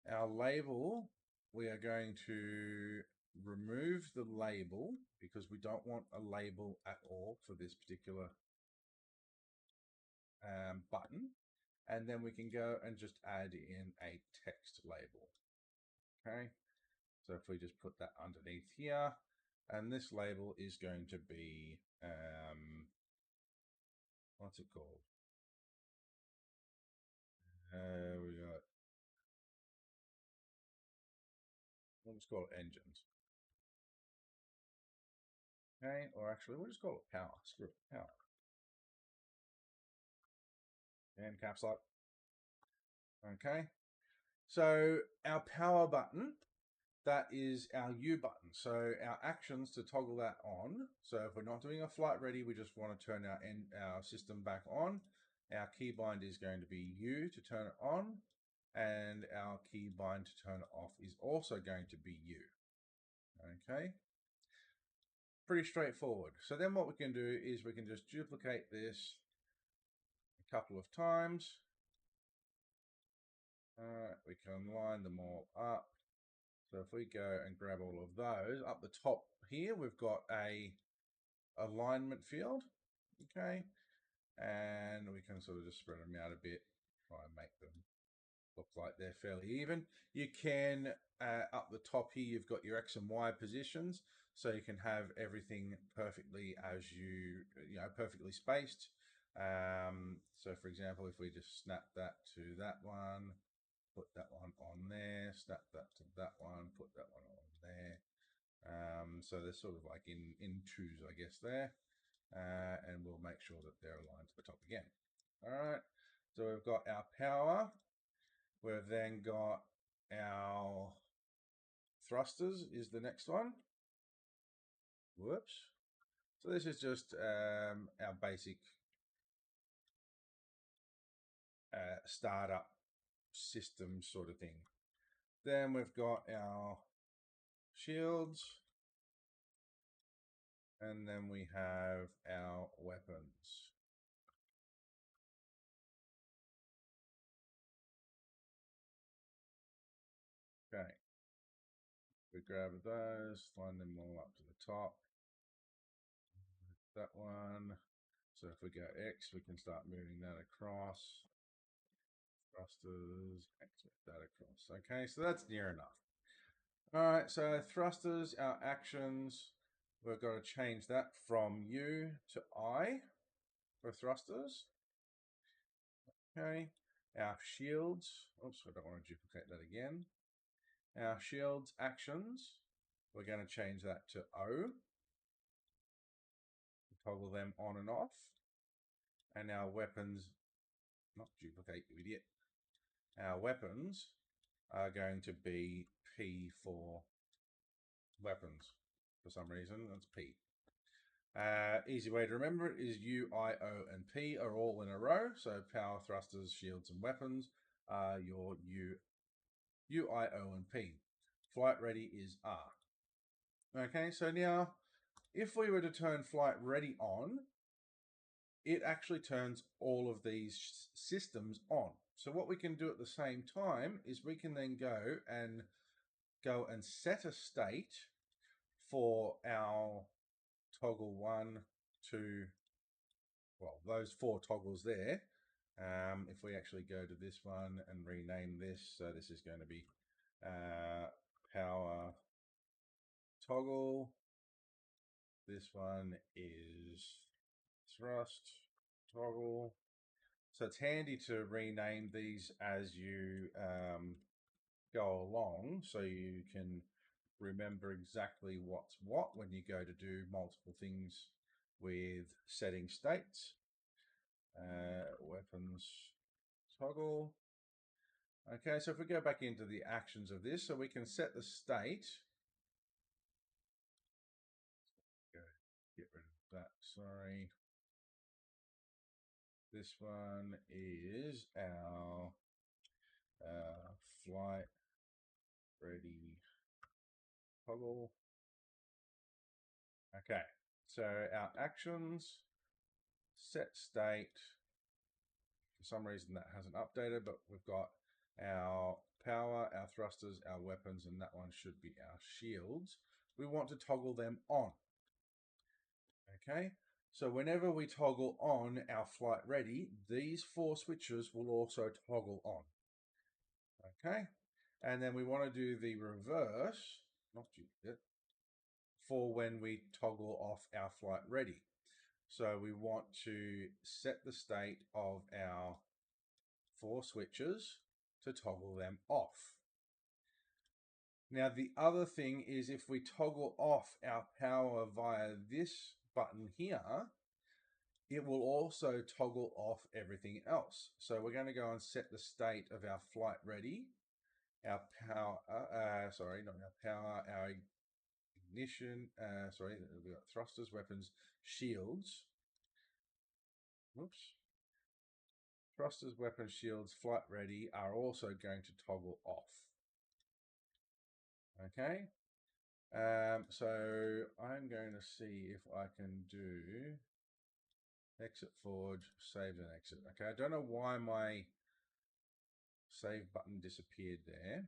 Our label, we are going to remove the label because we don't want a label at all for this particular button. And then we can go and just add in a text label. Okay. So if we just put that underneath here, and this label is going to be, what's it called? We got, we'll just call it engines. Okay, or actually we'll just call it power. Screw it, power. And caps lock. Okay, so our power button, that is our U button. So our actions to toggle that on. So if we're not doing a flight ready, we just want to turn our system back on. Our keybind is going to be U to turn it on, and our keybind to turn it off is also going to be U. Okay, pretty straightforward. So then what we can do is we can just duplicate this a couple of times. We can line them all up. So if we go and grab all of those, up the top here, we've got a alignment field, okay? And we can sort of just spread them out a bit, try and make them look like they're fairly even. You can, up the top here, you've got your X and Y positions, so you can have everything perfectly as you know, perfectly spaced. So for example, if we just snap that to that one, put that one on there, snap that to that one, put that one on there. So they're sort of like in twos, I guess, there. And we'll make sure that they're aligned to the top again. All right, so we've got our power. We've then got our thrusters is the next one. Whoops. So this is just our basic startup system sort of thing. Then we've got our shields, and then we have our weapons. Okay, we grab those, line them all up to the top. That one. So if we go X, we can start moving that across. Thrusters, activate that across. Okay, so that's near enough. All right, so thrusters, our actions, we've got to change that from U to I for thrusters. Okay, our shields, oops, I don't want to duplicate that again. Our shields actions, we're going to change that to O. Toggle them on and off. And our weapons, not duplicate, you idiot. Our weapons are going to be P for weapons. For some reason, that's P. Easy way to remember it is U, I, O, and P are all in a row. So power, thrusters, shields, and weapons are your U, I, O, and P. Flight ready is R. Okay, so now if we were to turn flight ready on, it actually turns all of these systems on. So what we can do at the same time is we can then go and set a state for our toggle 1, 2, well, those 4 toggles there. If we actually go to this one and rename this, so this is going to be power toggle. This one is thrust toggle. So it's handy to rename these as you go along, so you can remember exactly what's what when you go to do multiple things with setting states. Weapons toggle. Okay, so if we go back into the actions of this, so we can set the state. Get rid of that, sorry. This one is our flight ready toggle. Okay, so our actions, set state, for some reason that hasn't updated, but we've got our power, our thrusters, our weapons, and that one should be our shields. We want to toggle them on. Okay, so whenever we toggle on our flight ready, these 4 switches will also toggle on. Okay, and then we want to do the reverse, not duplicate, for when we toggle off our flight ready. So we want to set the state of our 4 switches to toggle them off. Now the other thing is if we toggle off our power via this button here, it will also toggle off everything else. So we're going to go and set the state of our flight ready, our power, sorry, not our power, our ignition, sorry, we've got thrusters, weapons, shields. Whoops. Thrusters, weapon shields, flight ready are also going to toggle off. Okay. So I'm going to see if I can do exit forge, save and exit. Okay, I don't know why my save button disappeared there.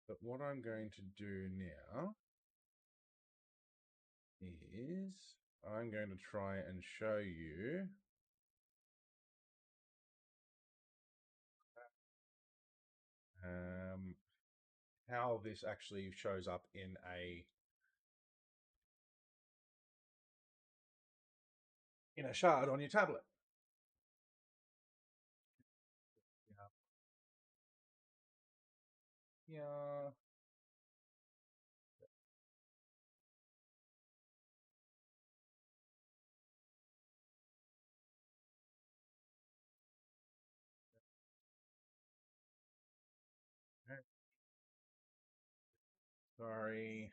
But what I'm going to do now is I'm going to try and show you how this actually shows up in a shard on your tablet. Yeah. Sorry.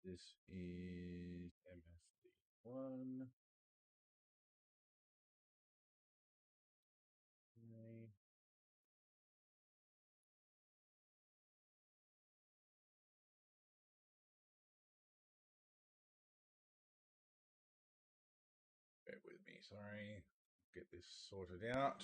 This is MSD1. Okay. Bear with me, sorry. Get this sorted out.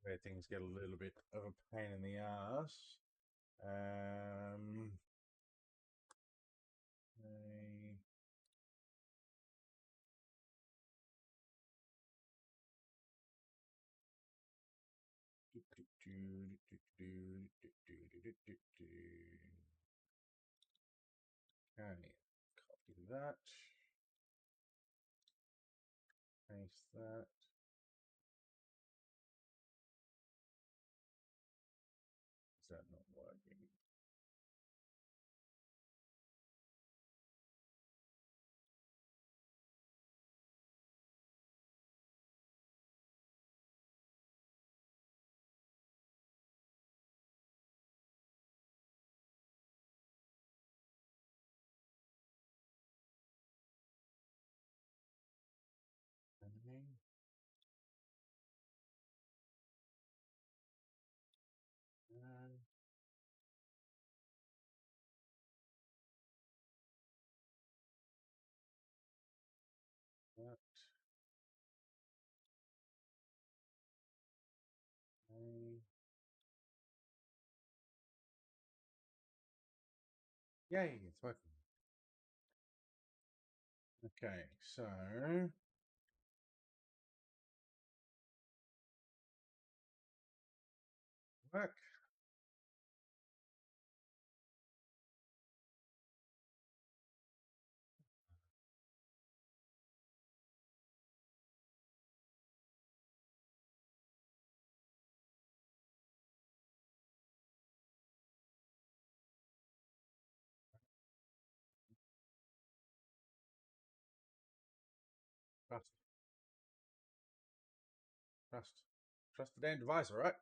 Where things get a little bit of a pain in the ass. Okay. Okay, copy that. Paste that. Is that not working? Okay. And that. Okay. Yay, it's working. Okay, so work. Trust. Trust. Trust the damn device, all right?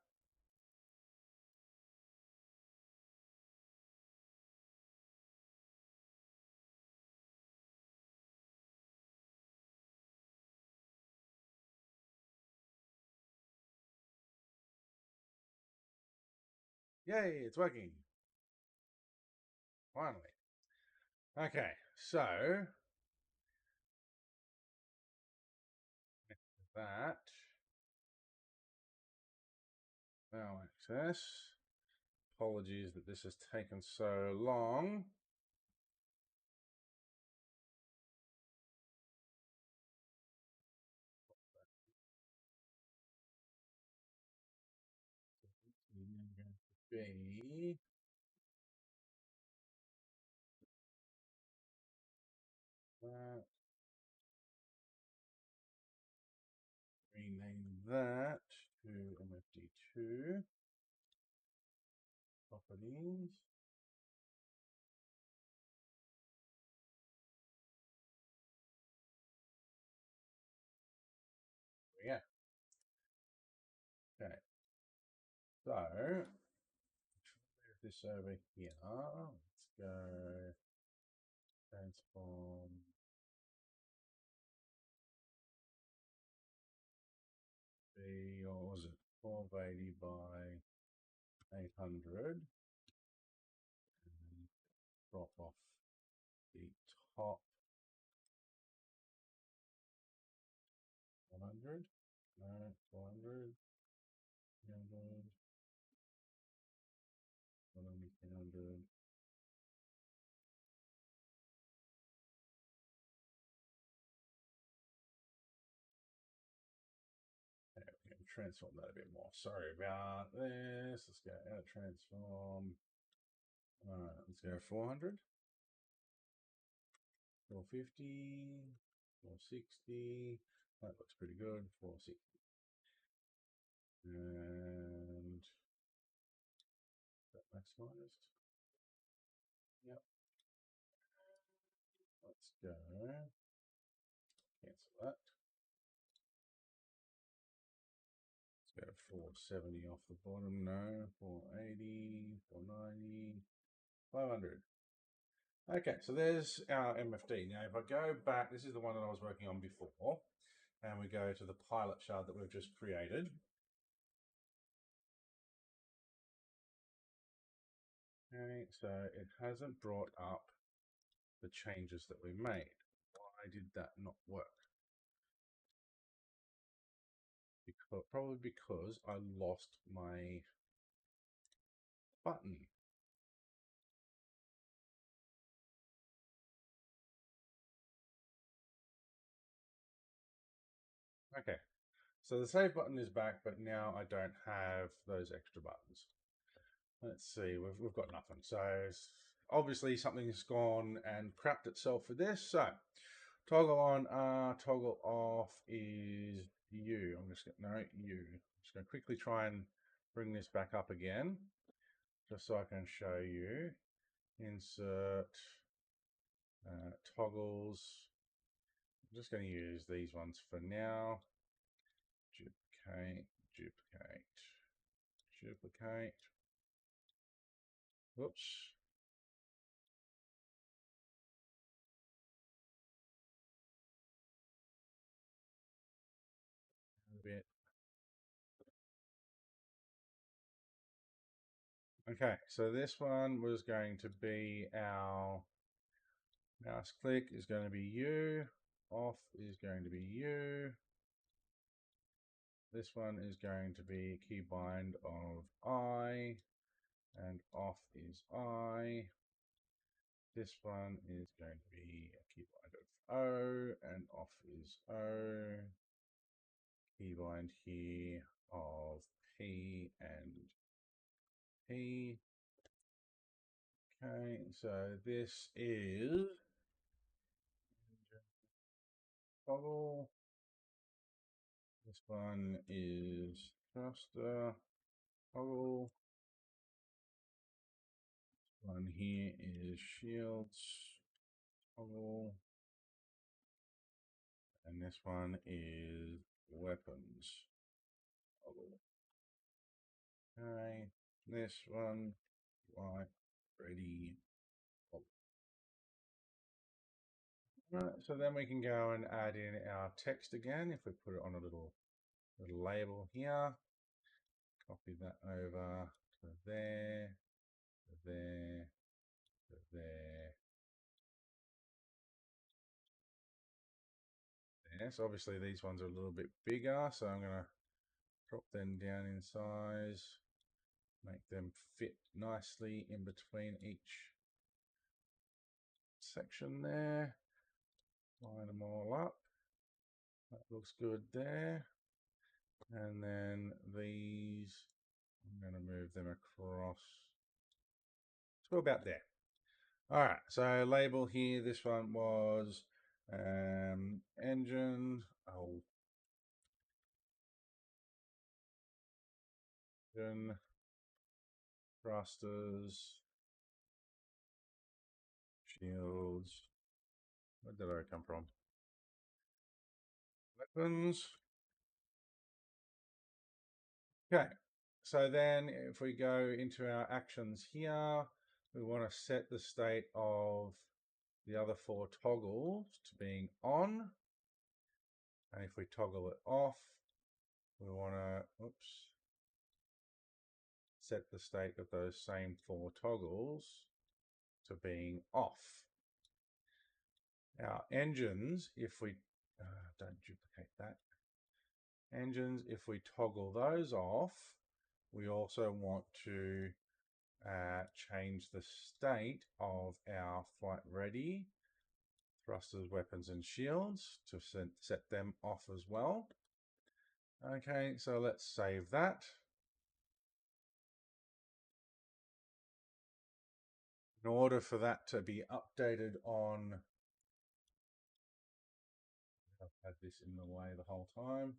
Yay, it's working. Finally. Okay, so that now access. Apologies that this has taken so long. Going to be that. Rename that to MFD2 properties. Yeah. Okay. So move this over here. Let's go transform B, or was it 1280 by 800? And drop off the top 100. No, 400, 300, 300. Okay, we can transform that a bit more. Sorry about this. Let's go out transform. Let's go 400, 450, 460. That looks pretty good. 460. And that maximized. Yep. Let's go. Cancel that. Let's go 470 off the bottom. No. 480, 490, 500. Okay, so there's our MFD. Now, if I go back, this is the one that I was working on before, and we go to the pilot shard that we've just created. Okay, so it hasn't brought up the changes that we made. Why did that not work? Probably because I lost my button. Okay, so the save button is back, but now I don't have those extra buttons. Let's see, we've got nothing. So obviously something's gone and crapped itself for this. So toggle on, toggle off is you. I'm just going to, no, you. I'm just going to quickly try and bring this back up again, just so I can show you. Insert toggles. I'm just going to use these ones for now. Duplicate, duplicate, duplicate. Whoops. A bit. Okay, so this one was going to be our mouse click is going to be you, off is going to be you. This one is going to be keybind of I, and off is I. This one is going to be a keybind of O, and off is O. Keybind here of P and P. Okay, so this is toggle. This one is thruster toggle. This one here is shields toggle. And this one is weapons toggle. Okay, this one, right, ready. Right, so then we can go and add in our text again. If we put it on a little label here, copy that over there, there, there, there. So obviously these ones are a little bit bigger, so I'm going to drop them down in size, make them fit nicely in between each section there. Line them all up. That looks good there. And then these, I'm going to move them across to about there. All right, so label here, this one was engine, engine, thrusters, shields. Where did I come from? Weapons. Okay, so then if we go into our actions here, we want to set the state of the other four toggles to being on. And if we toggle it off, we want to, set the state of those same four toggles to being off. Our engines, if we, don't duplicate that. Engines, if we toggle those off, we also want to change the state of our flight ready, thrusters, weapons, and shields to set them off as well. Okay, so let's save that. In order for that to be updated on, I've had this in the way the whole time.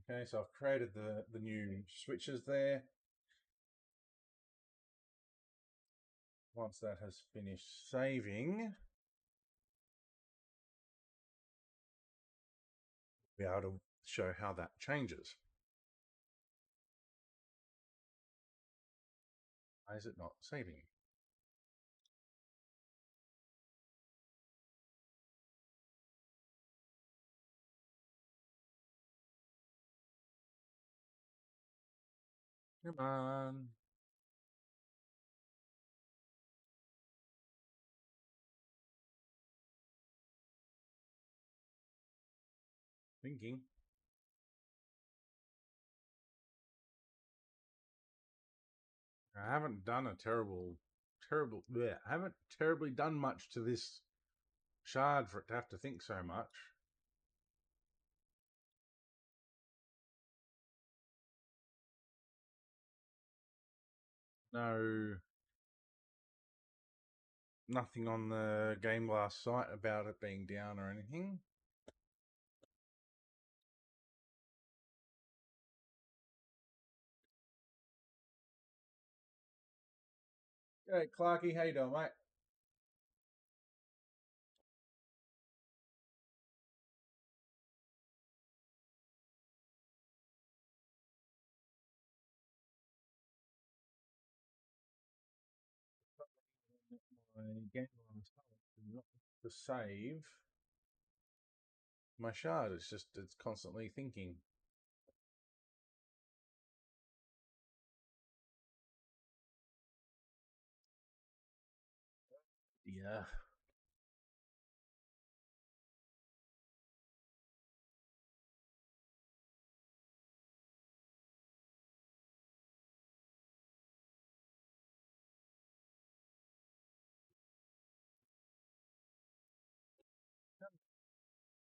Okay, so I've created the new switches there. Once that has finished saving, we'll be able to show how that changes. Why is it not saving? Come on. Thinking. I haven't done a I haven't terribly done much to this shard for it to have to think so much. No, nothing on the GameGlass site about it being down or anything. Hey, Clarky, how you doing, mate? My GameGlass not to save my shard. It's constantly thinking. Yeah.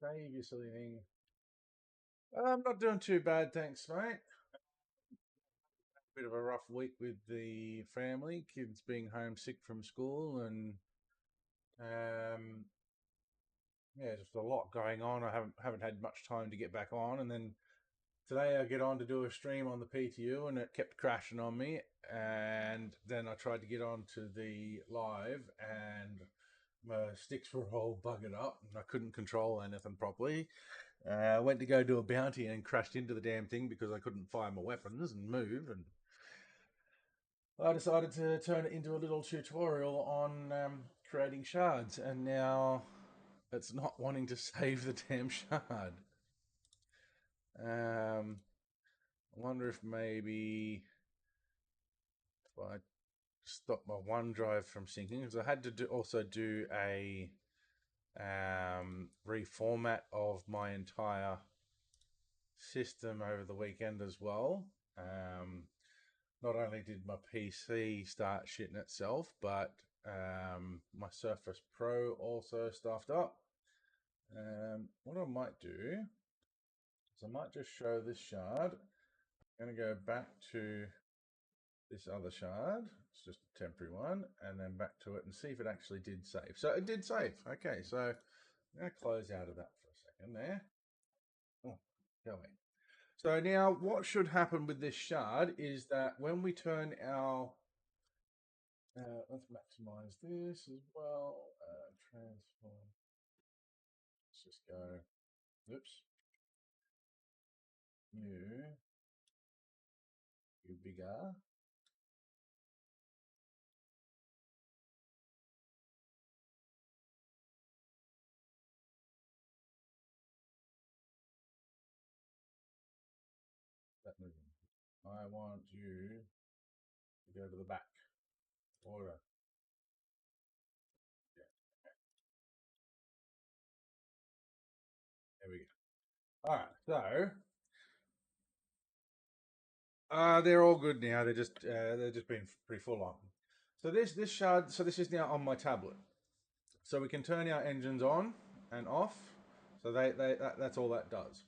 Save you silly thing. I'm not doing too bad, thanks, mate. Bit of a rough week with the family, kids being homesick from school, and yeah, just a lot going on. I haven't had much time to get back on, and then today I get on to do a stream on the PTU, and it kept crashing on me. And then I tried to get on to the live, and my sticks were all buggered up, and I couldn't control anything properly. I went to go do a bounty and crashed into the damn thing because I couldn't fire my weapons and move, and I decided to turn it into a little tutorial on creating shards, and now it's not wanting to save the damn shard. I wonder if maybe If I stop my OneDrive from syncing, because I had to also do a reformat of my entire system over the weekend as well. Not only did my PC start shitting itself, but my Surface Pro also stuffed up. What I might do is I might just show this shard. I'm going to go back to this other shard. It's just a temporary one, and then back to it and see if it actually did save. So it did save. Okay, so I'm going to close out of that for a second there. Oh, go away. So now what should happen with this shard is that when we turn our, let's maximize this as well, transform, let's just go, oops, you bigger. That moving. I want you to go to the back. Order. Yeah. There we go. All right. So they're all good now. They're just been pretty full on. So this shard. So this is now on my tablet. So we can turn our engines on and off. So that's all that does.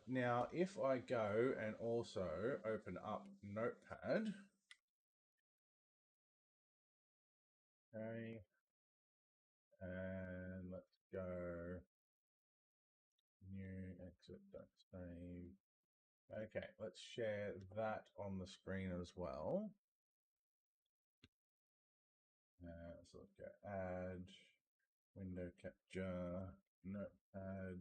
Now, if I go and also open up Notepad, okay, and let's go new exit, don't save. Okay, let's share that on the screen as well. So let's go add, window capture, Notepad.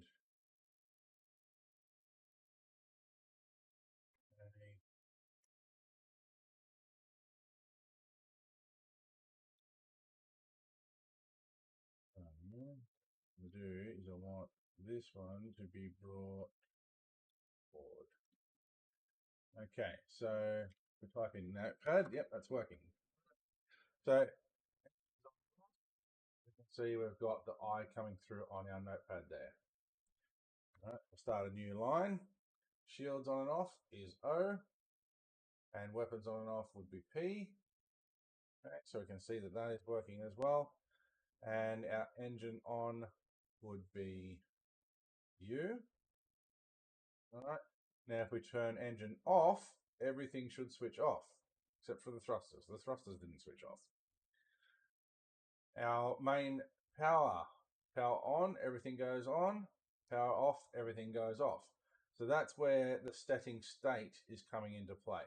Okay. What I do is I want this one to be brought forward. Okay, so we type in Notepad. Yep, that's working. So you can see we've got the I coming through on our Notepad there. All right, we'll start a new line. Shields on and off is O, and weapons on and off would be P. Okay, so we can see that that is working as well. And our engine on would be U. All right. Now, if we turn engine off, everything should switch off, except for the thrusters. The thrusters didn't switch off. Our main power on, everything goes on. Power off, everything goes off. So that's where the setting state is coming into play.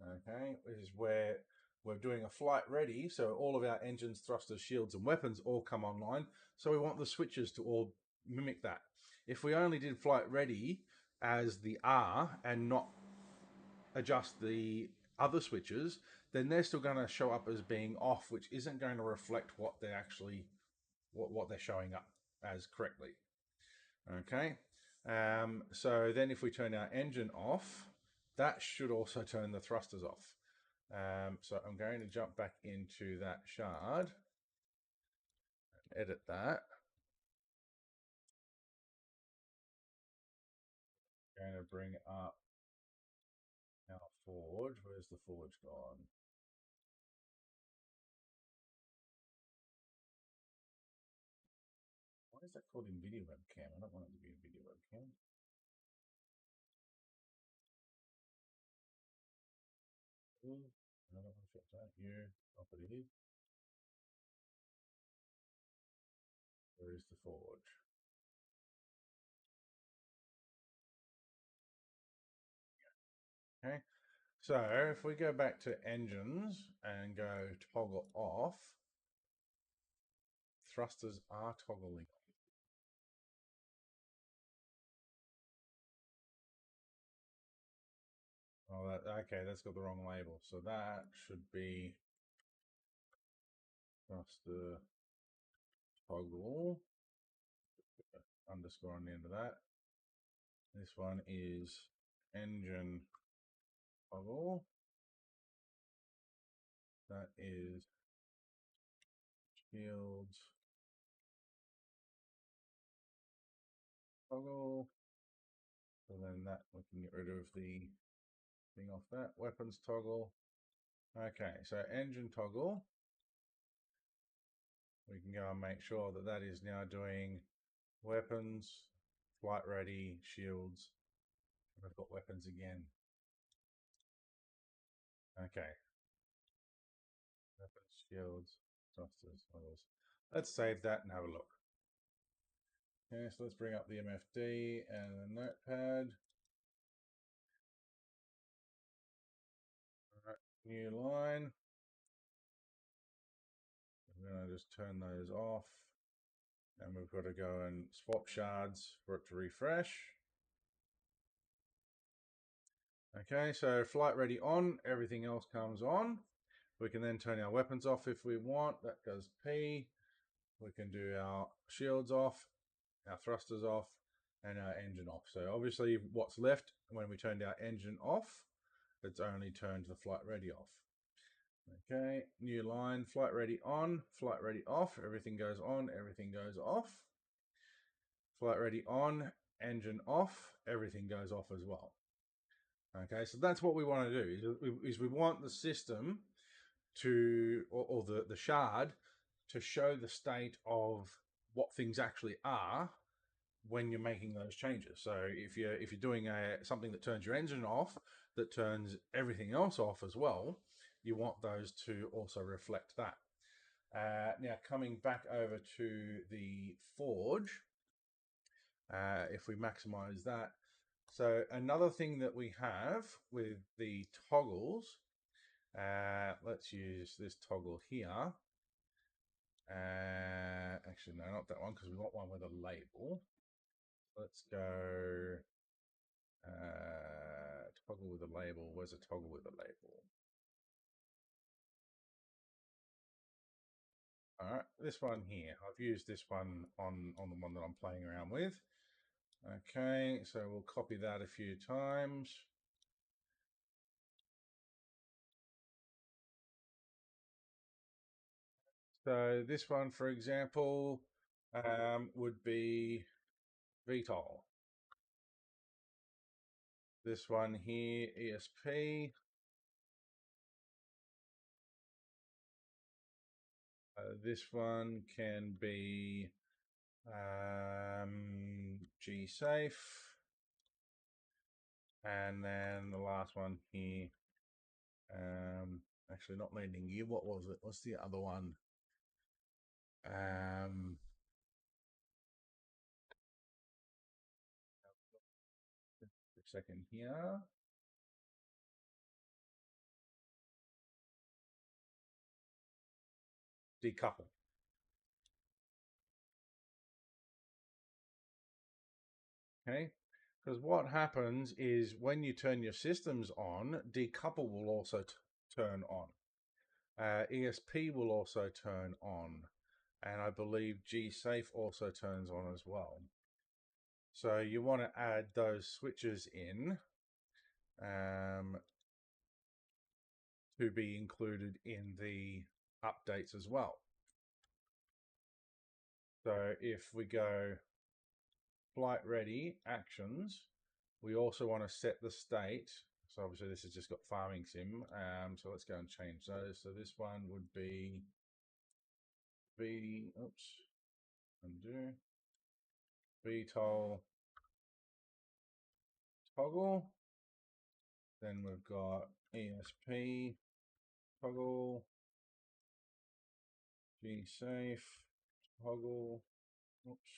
Okay, this is where we're doing a flight ready, so all of our engines, thrusters, shields, and weapons all come online. So we want the switches to all mimic that. If we only did flight ready as the R and not adjust the other switches, then they're still going to show up as being off, which isn't going to reflect what they're actually what they're showing up as correctly. Okay, so then if we turn our engine off, that should also turn the thrusters off. So I'm going to jump back into that shard, edit that. Going to bring up our forge. Where's the forge gone? Why is that called NVIDIA webcam? I don't want it to be NVIDIA webcam. I don't want to fix that. You, property. Where is the forge? Okay. So if we go back to engines and go toggle off, thrusters are toggling. Oh, okay, that's got the wrong label. So that should be thruster toggle, underscore on the end of that. This one is engine toggle. That is shields toggle. So then that we can get rid of the thing off that. Weapons toggle. Okay, so engine toggle. We can go and make sure that that is now doing weapons, flight ready, shields. We've got weapons again. Okay. Weapons, shields, thrusters, others. Let's save that and have a look. Okay, so let's bring up the MFD and the notepad. All right, new line. I'm going to just turn those off. And we've got to go and swap shards for it to refresh. Okay, so flight ready on, everything else comes on. We can then turn our weapons off if we want. That goes P. We can do our shields off, our thrusters off, and our engine off. So obviously what's left when we turned our engine off, it's only turned the flight ready off. Okay, new line, flight ready on, flight ready off, everything goes on, everything goes off. Flight ready on, engine off, everything goes off as well. Okay, so that's what we want to do, is we want the system to, or the shard, to show the state of what things actually are when you're making those changes. So if you're doing something that turns your engine off, that turns everything else off as well, you want those to also reflect that. Now coming back over to the forge, if we maximize that. So another thing that we have with the toggles, let's use this toggle here. Actually, no, not that one, because we want one with a label. Let's go toggle with a label. Where's a toggle with a label? All right, this one here. I've used this one on the one that I'm playing around with. Okay, so we'll copy that a few times. So this one, for example, would be VTOL. This one here, ESP. This one can be G-Safe. And then the last one here, actually not landing gear. What was it? What's the other one? A second here. Decouple. Okay, because what happens is when you turn your systems on, decouple will also turn on. ESP will also turn on, and I believe G-Safe also turns on as well. So you want to add those switches in to be included in the updates as well. So if we go flight ready actions, we also want to set the state. So obviously this has just got farming sim. So let's go and change those. So this one would be undo, VTOL toggle. Then we've got ESP toggle, G-Safe toggle. Oops.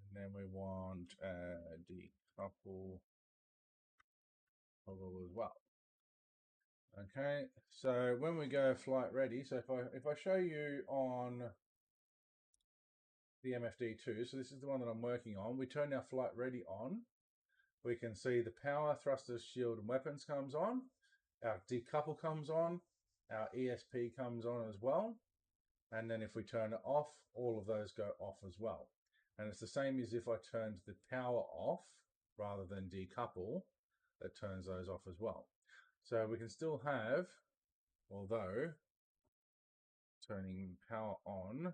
And then we want decouple toggle as well. Okay, so when we go flight ready, so if I show you on the MFD2, so this is the one that I'm working on, we turn our flight ready on, we can see the power, thrusters, shield, and weapons comes on, our decouple comes on, our ESP comes on as well, and then if we turn it off, all of those go off as well. And it's the same as if I turned the power off, rather than decouple, that turns those off as well. So we can still have, although turning power on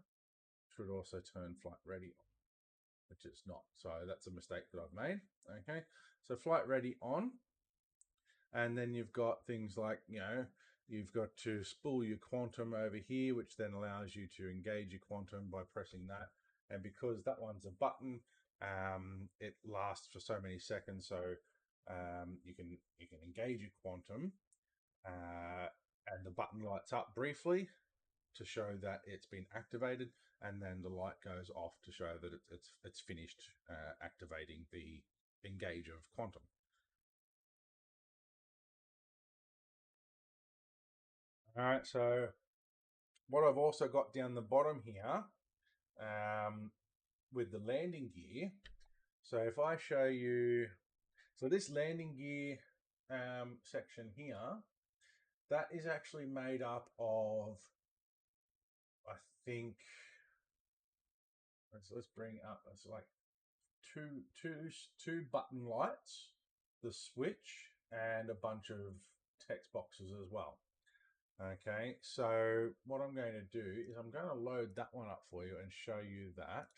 should also turn flight ready on, which it's not. So that's a mistake that I've made. Okay, so flight ready on, and then you've got things like, you've got to spool your quantum over here, which then allows you to engage your quantum by pressing that. And because that one's a button, it lasts for so many seconds. So you can engage your quantum, and the button lights up briefly to show that it's been activated, and then the light goes off to show that it's finished activating the engage of quantum. All right, so what I've also got down the bottom here, with the landing gear. So if I show you, so this landing gear section here, that is actually made up of, I think, let's bring up, it's like two button lights, the switch, and a bunch of text boxes as well. Okay, so what I'm going to do is I'm going to load that one up for you and show you that.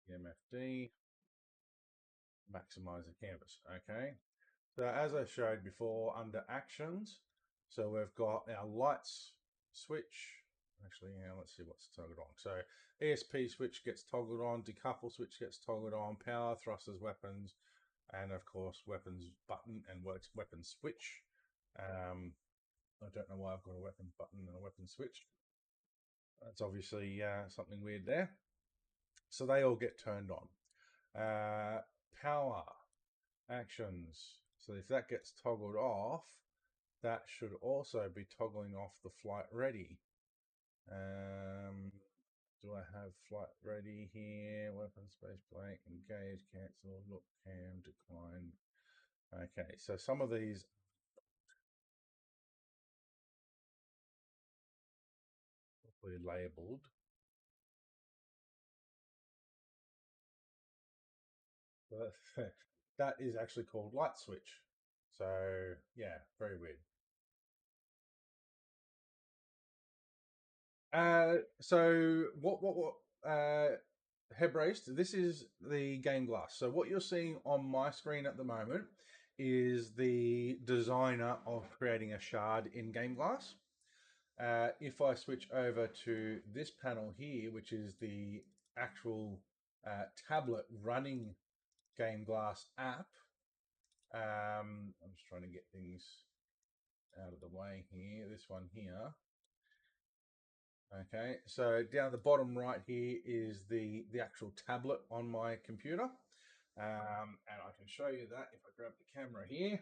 MFD, maximize the canvas. Okay, so as I showed before, under actions, so we've got our lights switch. Actually, yeah, let's see what's toggled on. So ESP switch gets toggled on, decouple switch gets toggled on, power, thrusters, weapons, and of course weapons button and weapon switch. I don't know why I've got a weapons button and a weapon switch. That's obviously something weird there. So they all get turned on. Power, actions. So if that gets toggled off, that should also be toggling off the flight ready. Do I have flight ready here? Weapon space blank, engage, cancel, look, cam, decline. Okay, so some of these are labeled. That is actually called light switch. So yeah, very weird. So what Hebraced, this is the GameGlass. So what you're seeing on my screen at the moment is the designer of creating a shard in GameGlass. If I switch over to this panel here, which is the actual tablet running GameGlass app, I'm just trying to get things out of the way here. This one here. Okay, so down the bottom right here is the actual tablet on my computer. And I can show you that if I grab the camera here,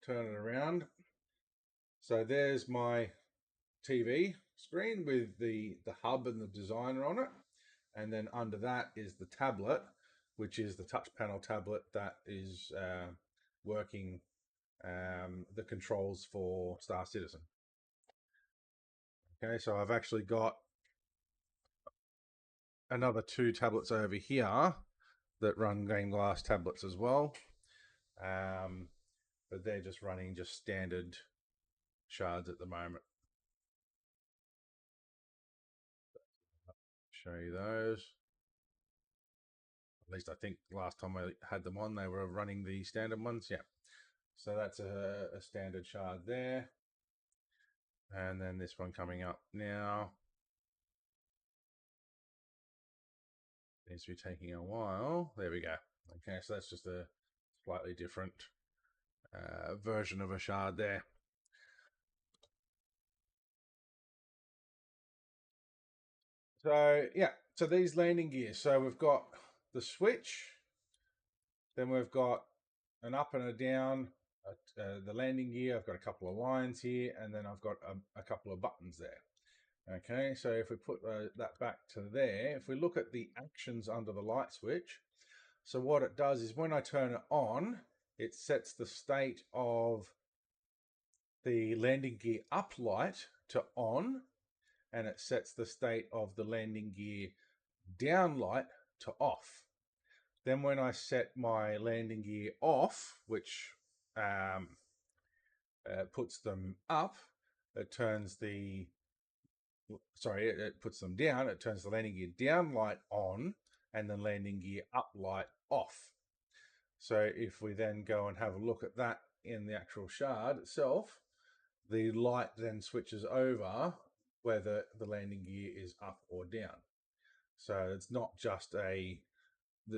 turn it around. So there's my TV screen with the hub and the designer on it. And then under that is the tablet, which is the touch panel tablet that is working the controls for Star Citizen. Okay, so I've actually got another two tablets over here that run GameGlass tablets as well. But they're just running just standard shards at the moment. Show you those. At least I think last time I had them on, they were running the standard ones. Yeah. So that's a standard shard there. And then this one coming up now. Seems to be taking a while. There we go. Okay, so that's just a slightly different version of a shard there. So yeah, so these landing gears. So we've got the switch, then we've got an up and a down, the landing gear. I've got a couple of lines here, and then I've got a couple of buttons there. Okay, so if we put that back to there, if we look at the actions under the light switch, so what it does is when I turn it on, it sets the state of the landing gear up light to on, and it sets the state of the landing gear down light to off. Then when I set my landing gear off, which puts them up, it turns the it puts them down. It turns the landing gear down light on, and the landing gear up light off. So if we then go and have a look at that in the actual shard itself, the light then switches over whether the landing gear is up or down. So it's not just that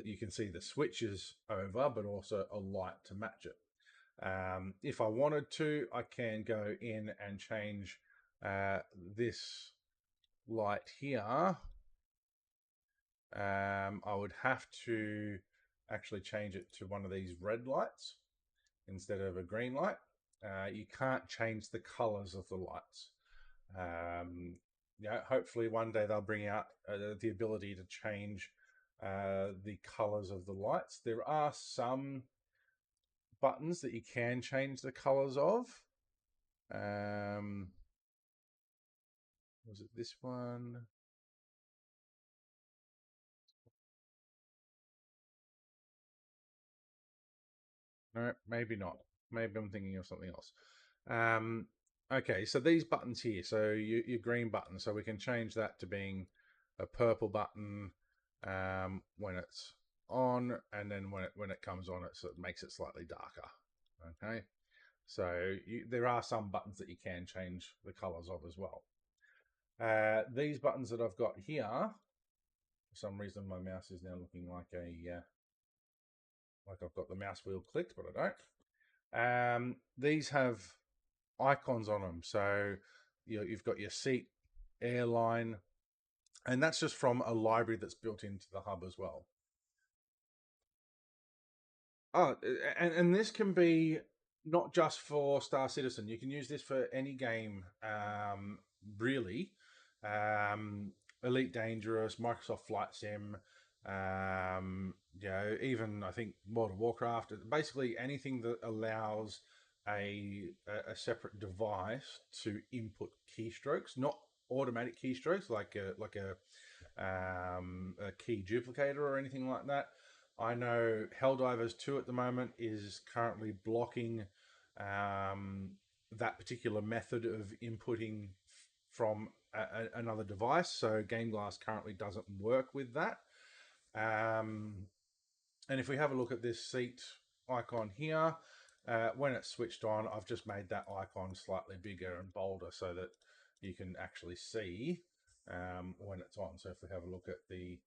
you can see the switches over, but also a light to match it. If I wanted to, I can go in and change this light here. I would have to actually change it to one of these red lights instead of a green light. You can't change the colors of the lights. Hopefully one day they'll bring out the ability to change the colors of the lights. There are some buttons that you can change the colors of. Was it this one? No, maybe not. Maybe I'm thinking of something else. Okay, so these buttons here, so your green button, so we can change that to being a purple button when it's on, and then when it comes on, it makes it slightly darker. Okay, so there are some buttons that you can change the colors of as well. These buttons that I've got here, for some reason my mouse is now looking like like I've got the mouse wheel clicked, but I don't. These have icons on them. So you've got your seat, airline, and that's just from a library that's built into the hub as well. Oh, and this can be not just for Star Citizen. You can use this for any game, really. Elite Dangerous, Microsoft Flight Sim, even I think World of Warcraft. Basically, anything that allows a separate device to input keystrokes, not automatic keystrokes like a key duplicator or anything like that. I know Helldivers 2 at the moment is currently blocking that particular method of inputting from another device. So GameGlass currently doesn't work with that. And if we have a look at this seat icon here, when it's switched on, I've just made that icon slightly bigger and bolder so that you can actually see when it's on. So if we have a look at the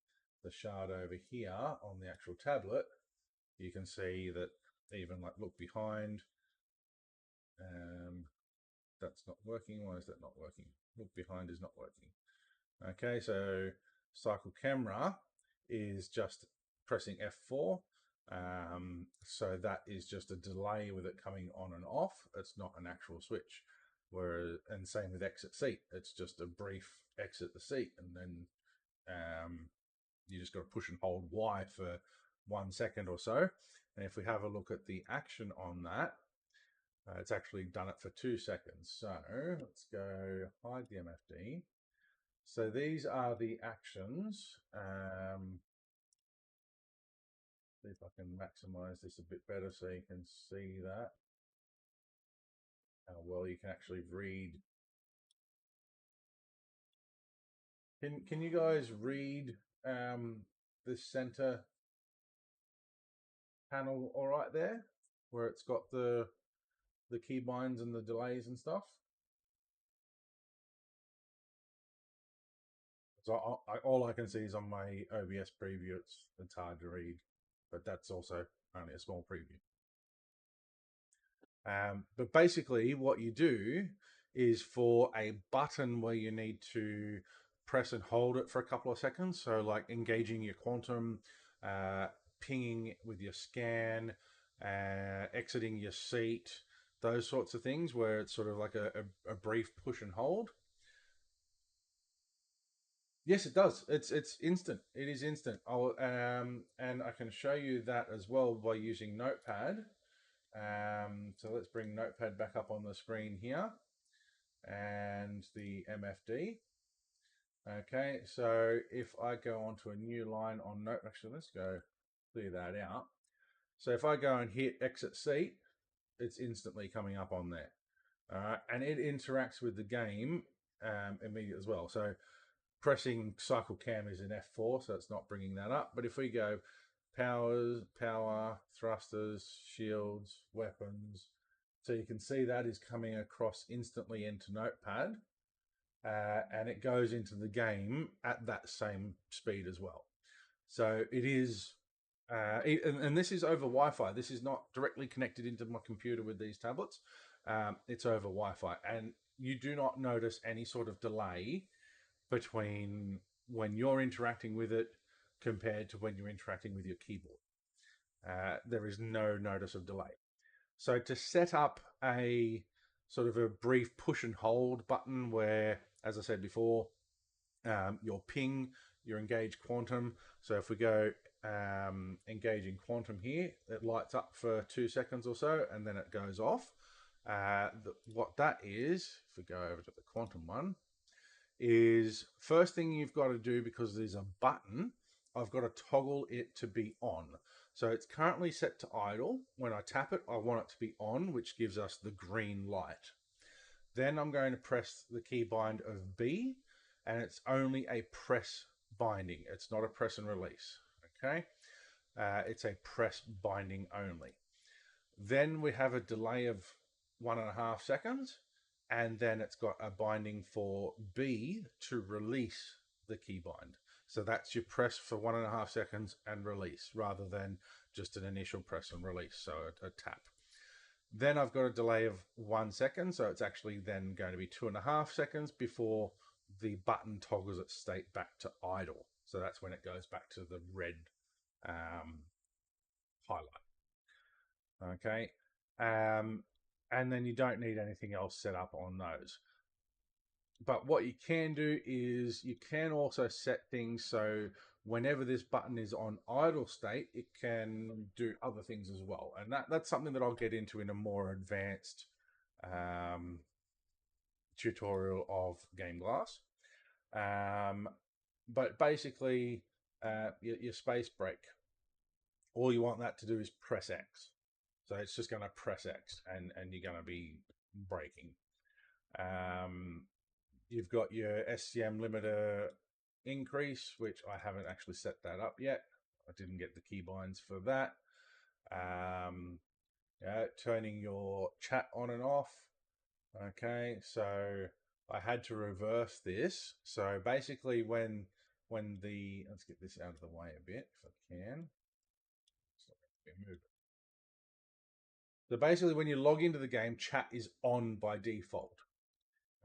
shard over here on the actual tablet, you can see that even like look behind, that's not working. Why is that not working? Look behind is not working. Okay, so cycle camera is just pressing F4. So that is just a delay with it coming on and off. It's not an actual switch. And same with exit seat. It's just a brief exit the seat, and then you just got to push and hold Y for 1 second or so. And if we have a look at the action on that, it's actually done it for 2 seconds. So let's go hide the MFD. So these are the actions. See if I can maximize this a bit better so you can see that. How well you can actually read. Can you guys read the center panel all right there? Where it's got the keybinds and the delays and stuff? So all I can see is on my OBS preview. It's hard to read, but that's also only a small preview. But basically, what you do is for a button where you need to press and hold it for a couple of seconds. So, like engaging your quantum, pinging with your scan, exiting your seat, those sorts of things, where it's sort of like a brief push and hold. Yes, it does. It's instant. It is instant. And I can show you that as well by using Notepad. So let's bring Notepad back up on the screen here, and the MFD. Okay, so if I go onto a new line on Note, actually, let's go clear that out. So if I go and hit exit seat, it's instantly coming up on there. All right, and it interacts with the game immediately as well. So pressing cycle cam is in F4, so it's not bringing that up. But if we go power, thrusters, shields, weapons, so you can see that is coming across instantly into Notepad, and it goes into the game at that same speed as well. So it is, and this is over Wi-Fi. This is not directly connected into my computer with these tablets. It's over Wi-Fi, and you do not notice any sort of delay between when you're interacting with it compared to when you're interacting with your keyboard. There is no notice of delay. So to set up a sort of a brief push and hold button where, as I said before, your ping, your engage quantum. So if we go engaging quantum here, it lights up for 2 seconds or so, and then it goes off. What that is, if we go over to the quantum one, is first thing you've got to do, because there's a button, I've got to toggle it to be on. So it's currently set to idle. When I tap it, I want it to be on, which gives us the green light. Then I'm going to press the key bind of B, and it's only a press binding. It's not a press and release, okay? It's a press binding only. Then we have a delay of 1.5 seconds, and then it's got a binding for B to release the key bind. So that's your press for 1.5 seconds and release, rather than just an initial press and release, so a tap. Then I've got a delay of 1 second, so it's actually then going to be 2.5 seconds before the button toggles its state back to idle. So that's when it goes back to the red highlight. Okay. And then you don't need anything else set up on those. But what you can do is you can also set things so whenever this button is on idle state, it can do other things as well. And that's something that I'll get into in a more advanced tutorial of GameGlass. But basically, your space break, all you want that to do is press X. So it's just going to press X, and you're going to be braking. You've got your SCM limiter increase, which I haven't actually set that up yet. I didn't get the keybinds for that. Yeah, turning your chat on and off. Okay, so I had to reverse this. So basically, when the, let's get this out of the way a bit if I can. So basically, when you log into the game, chat is on by default.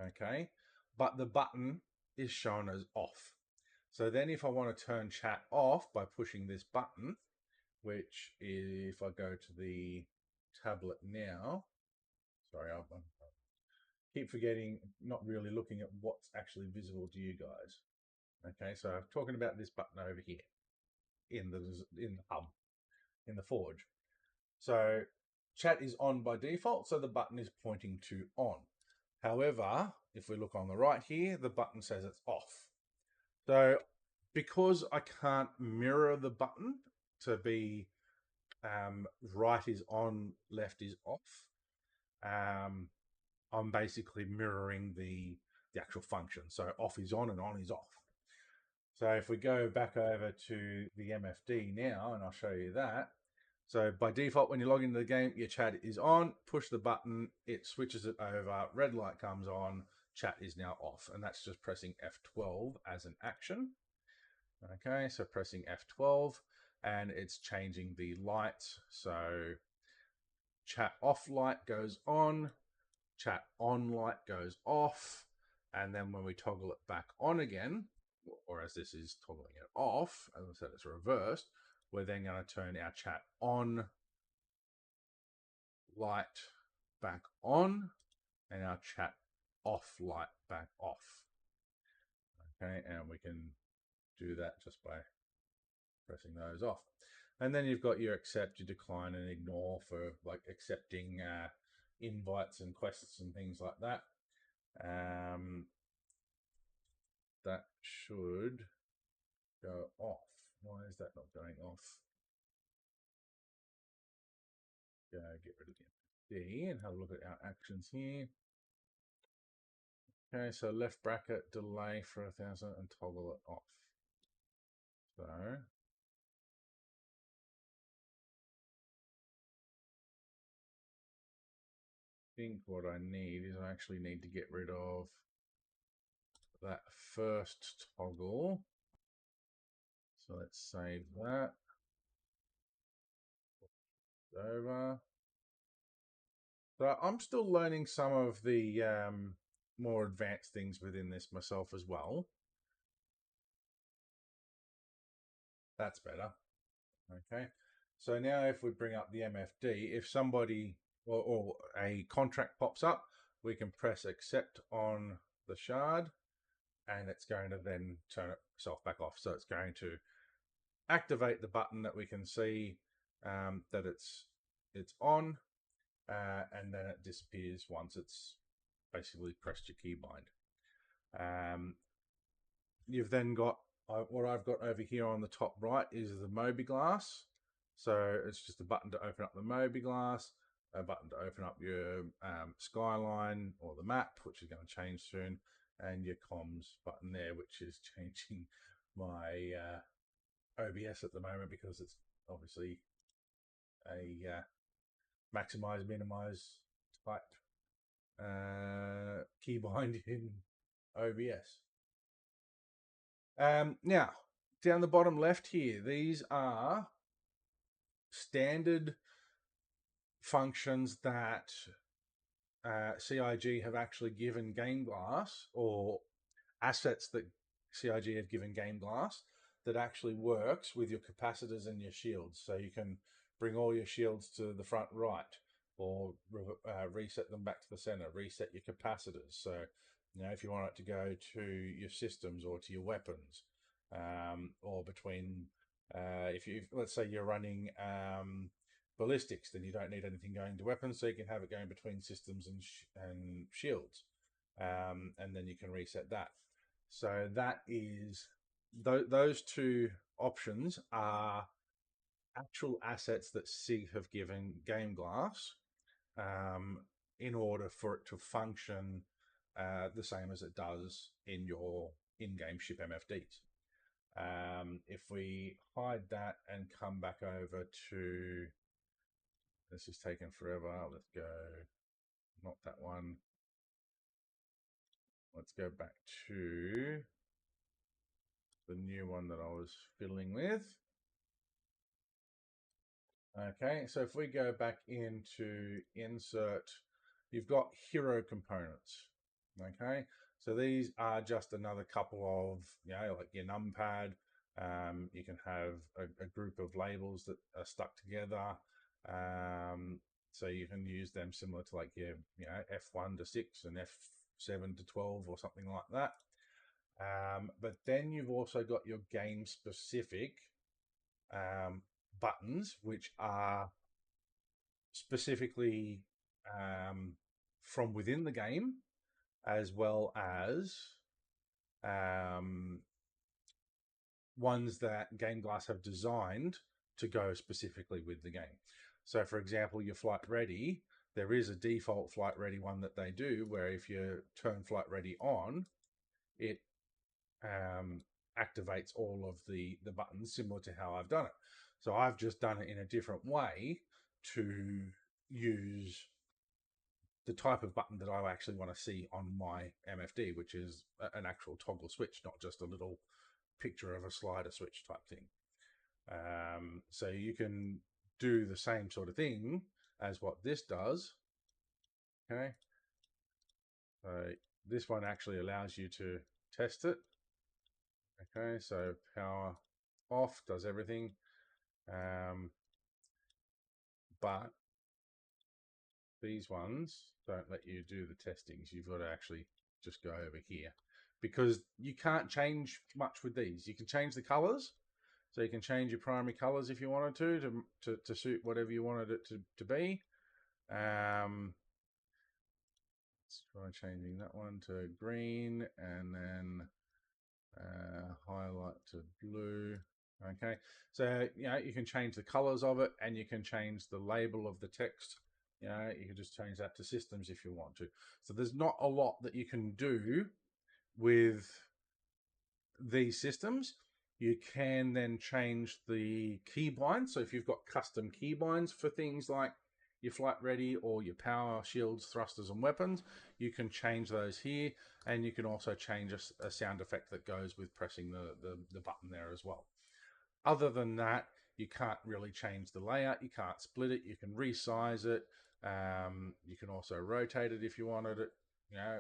Okay, but the button is shown as off. So then if I want to turn chat off by pushing this button, which if I go to the tablet now, sorry, I keep forgetting, not really looking at what's actually visible to you guys. Okay, so I'm talking about this button over here in the hub, in the Forge. So chat is on by default, so the button is pointing to on. However, if we look on the right here, the button says it's off. So because I can't mirror the button to be right is on, left is off, I'm basically mirroring the actual function. So off is on and on is off. So if we go back over to the MFD now, and I'll show you that. So by default, when you log into the game, your chat is on, push the button, it switches it over, red light comes on, chat is now off. And that's just pressing F12 as an action. Okay, so pressing F12, and it's changing the lights. So chat off light goes on, chat on light goes off, and then when we toggle it back on again, or as this is toggling it off, as I said, it's reversed, we're then going to turn our chat on light back on, and our chat off light back off. Okay, and we can do that just by pressing those off. And then you've got your accept, your decline, and ignore for like accepting invites and quests and things like that. that should go off. Why is that not going off? Go get rid of the MFD and have a look at our actions here. Okay, so left bracket, delay for 1000 and toggle it off. So I think what I need is I actually need to get rid of that first toggle. So let's save that. Over. So I'm still learning some of the more advanced things within this myself as well. That's better. Okay. So now if we bring up the MFD, if somebody or a contract pops up, we can press accept on the shard and it's going to then turn itself back off. So it's going to activate the button that we can see that it's on, and then it disappears once it's basically pressed your keybind. You've then got what I've got over here on the top right is the MobiGlass. So it's just a button to open up the MobiGlass, a button to open up your skyline or the map, which is going to change soon, and your comms button there, which is changing my OBS at the moment because it's obviously a maximize, minimize type keybind in OBS. Now, down the bottom left here, these are standard functions that CIG have actually given GameGlass, or assets that CIG have given GameGlass that actually works with your capacitors and your shields. So you can bring all your shields to the front right, or reset them back to the center, reset your capacitors. So, you know, if you want it to go to your systems or to your weapons, or between, if you, let's say you're running ballistics, then you don't need anything going to weapons, so you can have it going between systems and shields, and then you can reset that. So that is those two options are actual assets that SIG have given GameGlass in order for it to function the same as it does in your in-game ship MFDs. If we hide that and come back over to, this is taking forever. Let's go, not that one. Let's go back to the new one that I was fiddling with. Okay, so if we go back into insert, you've got hero components. Okay, so these are just another couple of, you know, like your numpad. You can have a group of labels that are stuck together. So you can use them similar to like your, you know, F1 to 6 and F7 to 12 or something like that. But then you've also got your game specific buttons, which are specifically from within the game, as well as ones that GameGlass have designed to go specifically with the game. So, for example, your flight ready, there is a default flight ready one that they do, where if you turn flight ready on, it activates all of the buttons similar to how I've done it. So I've just done it in a different way to use the type of button that I actually want to see on my MFD, which is an actual toggle switch, not just a little picture of a slider switch type thing. So you can do the same sort of thing as what this does. Okay. So this one actually allows you to test it. Okay, so power off does everything. But these ones don't let you do the testings. You've got to actually just go over here, because you can't change much with these. You can change the colors. So you can change your primary colors if you wanted to suit whatever you wanted it to be. Let's try changing that one to green, and then highlight to blue. Okay, so you can change the colors of it, and you can change the label of the text. You can just change that to systems if you want to. So there's not a lot that you can do with these systems. You can then change the keybinds. So if you've got custom keybinds for things like your flight ready or your power shields, thrusters, and weapons, you can change those here. And you can also change a sound effect that goes with pressing the button there as well. Other than that, you can't really change the layout. You can't split it. You can resize it. You can also rotate it if you wanted it.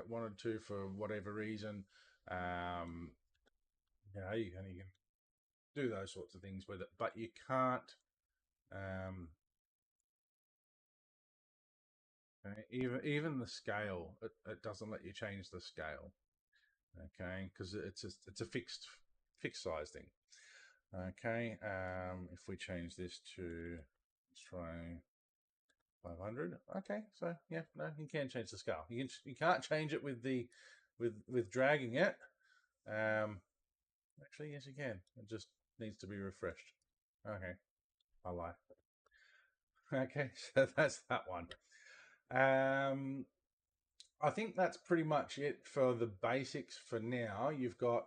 Wanted to for whatever reason. Um, you can do those sorts of things with it, but you can't. Um, even the scale, it doesn't let you change the scale. Okay, because it's a fixed size thing. Okay, if we change this to, let's try 500. Okay, so yeah, no, you can change the scale. You can't change it with dragging it. Actually, yes, you can. It just needs to be refreshed. Okay, I lie. Okay, so that's that one. Um, I think that's pretty much it for the basics for now. You've got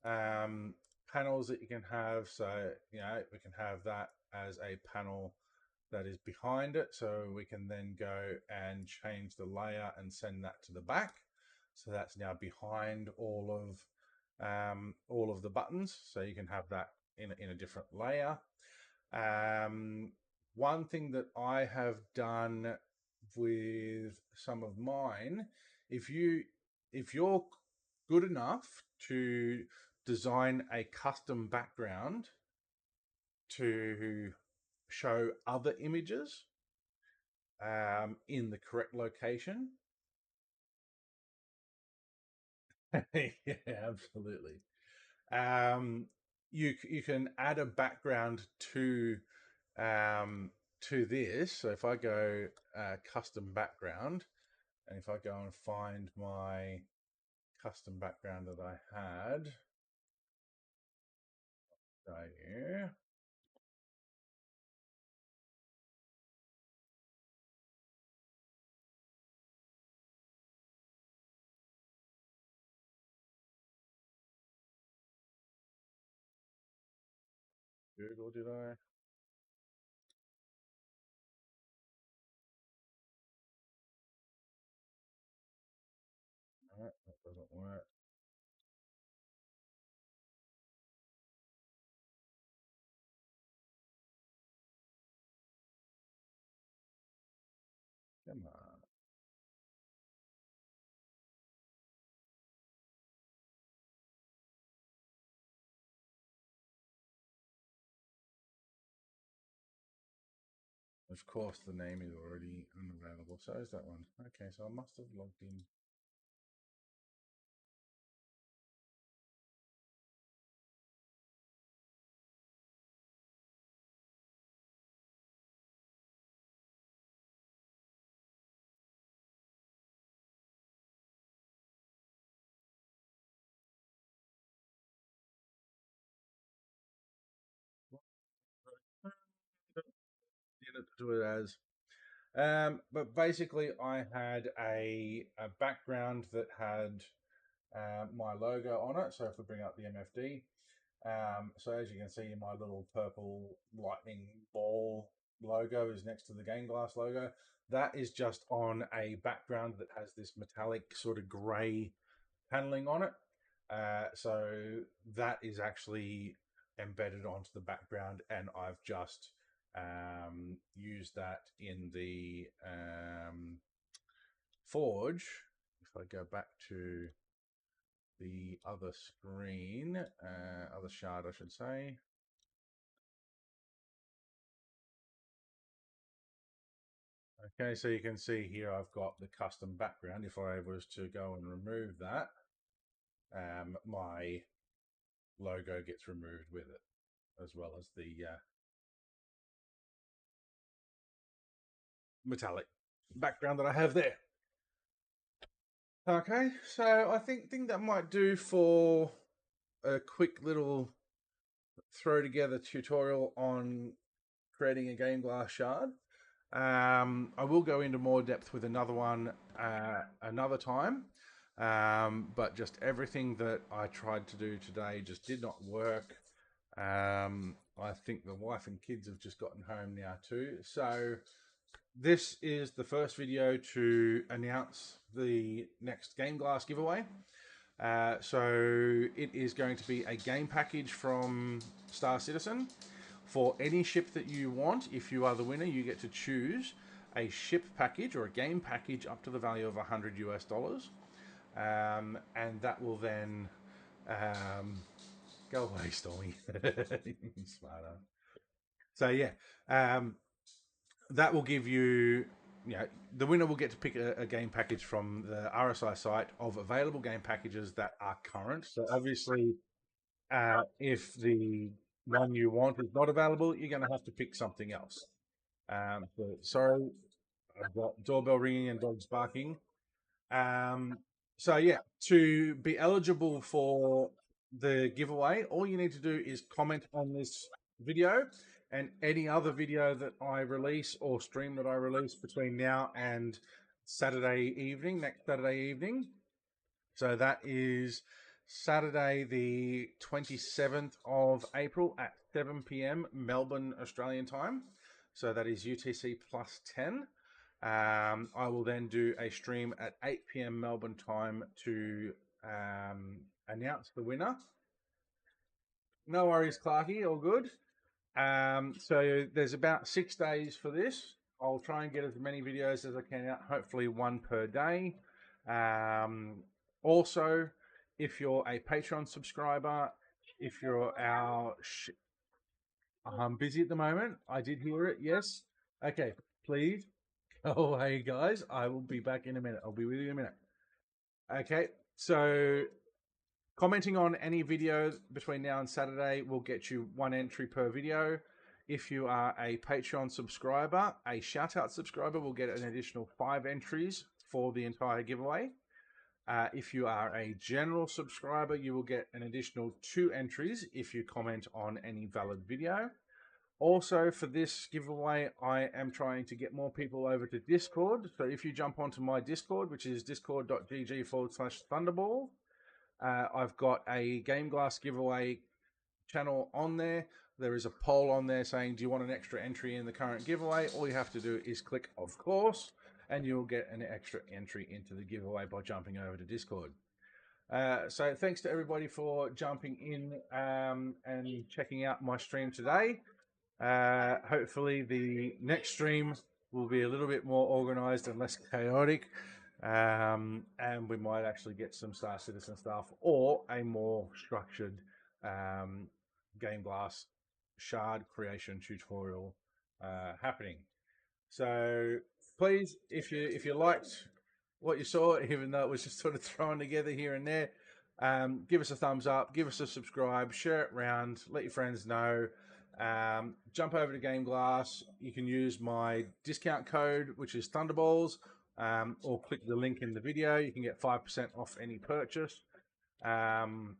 um, panels that you can have. So, we can have that as a panel that is behind it. So we can then go and change the layer and send that to the back. So that's now behind all of the buttons. So you can have that in a different layer. Um, One thing that I have done with some of mine, if you're good enough to design a custom background to show other images in the correct location. Yeah, absolutely. Um, you can add a background um, to this. So if I go custom background, and if I go and find my custom background that I had, right here. Google, did I? No, that doesn't work. Come on. Of course, the name is already unavailable. So is that one. Okay, so I must have logged in. Did it do it as but basically, I had a background that had my logo on it. So if we bring up the MFD, so as you can see, my little purple lightning ball logo is next to the GameGlass logo. That is just on a background that has this metallic sort of grey paneling on it. So that is actually embedded onto the background, and I've just used that in the Forge. If I go back to the other screen, other shard, I should say. Okay, so you can see here I've got the custom background. If I was to go and remove that, my logo gets removed with it, as well as the metallic background that I have there. Okay, so I think that might do for a quick little throw together tutorial on creating a GameGlass Shard. I will go into more depth with another one another time, but just everything that I tried to do today just did not work. I think the wife and kids have just gotten home now too. So this is the first video to announce the next GameGlass giveaway. So it is going to be a game package from Star Citizen. For any ship that you want, if you are the winner, you get to choose a ship package or a game package up to the value of $100 US. And that will then go away, Stormy. Smarter. So yeah, that will give you, the winner will get to pick a game package from the RSI site of available game packages that are current. So obviously, if the one you want is not available, you're going to have to pick something else. Sorry, I've got doorbell ringing and dogs barking. So yeah, to be eligible for the giveaway, all you need to do is comment on this video and any other video that I release or stream that I release between now and Saturday evening, next Saturday evening. So that is Saturday, the 27th of April at 7 p.m. Melbourne, Australian time. So that is UTC plus 10. I will then do a stream at 8 p.m. Melbourne time to announce the winner. No worries, Clarky, all good. So there's about 6 days for this. I'll try and get as many videos as I can out, hopefully one per day. Also, if you're a Patreon subscriber, if you're our... I'm busy at the moment. I did hear it, yes. Okay, please go away, guys. I will be back in a minute. I'll be with you in a minute. Okay, so commenting on any video between now and Saturday will get you one entry per video. If you are a Patreon subscriber, a shout-out subscriber will get an additional 5 entries for the entire giveaway. If you are a general subscriber, you will get an additional 2 entries if you comment on any valid video. Also, for this giveaway, I am trying to get more people over to Discord. So if you jump onto my Discord, which is discord.gg/Thunderball, I've got a GameGlass giveaway channel on there. There is a poll on there saying, do you want an extra entry in the current giveaway? All you have to do is click, of course, and you'll get an extra entry into the giveaway by jumping over to Discord. So thanks to everybody for jumping in and checking out my stream today. Hopefully the next stream will be a little bit more organized and less chaotic. And we might actually get some Star Citizen stuff or a more structured GameGlass Shard creation tutorial happening. So please, if you liked what you saw, even though it was just sort of thrown together here and there, give us a thumbs up, give us a subscribe, share it around, let your friends know. Jump over to GameGlass. You can use my discount code, which is Thunderballs, or click the link in the video. You can get 5% off any purchase. You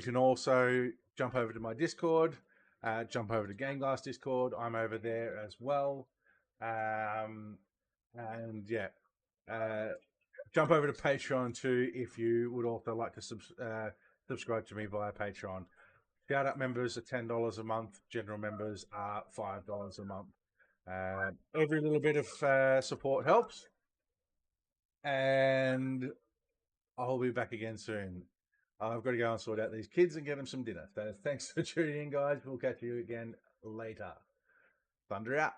can also jump over to my Discord, jump over to GameGlass Discord. I'm over there as well. And yeah, jump over to Patreon too if you would also like to subscribe to me via Patreon. Shout out members are $10 a month. General members are $5 a month. Every little bit of support helps. And I'll be back again soon. I've got to go and sort out these kids and get them some dinner. So thanks for tuning in, guys. We'll catch you again later. Thunder out.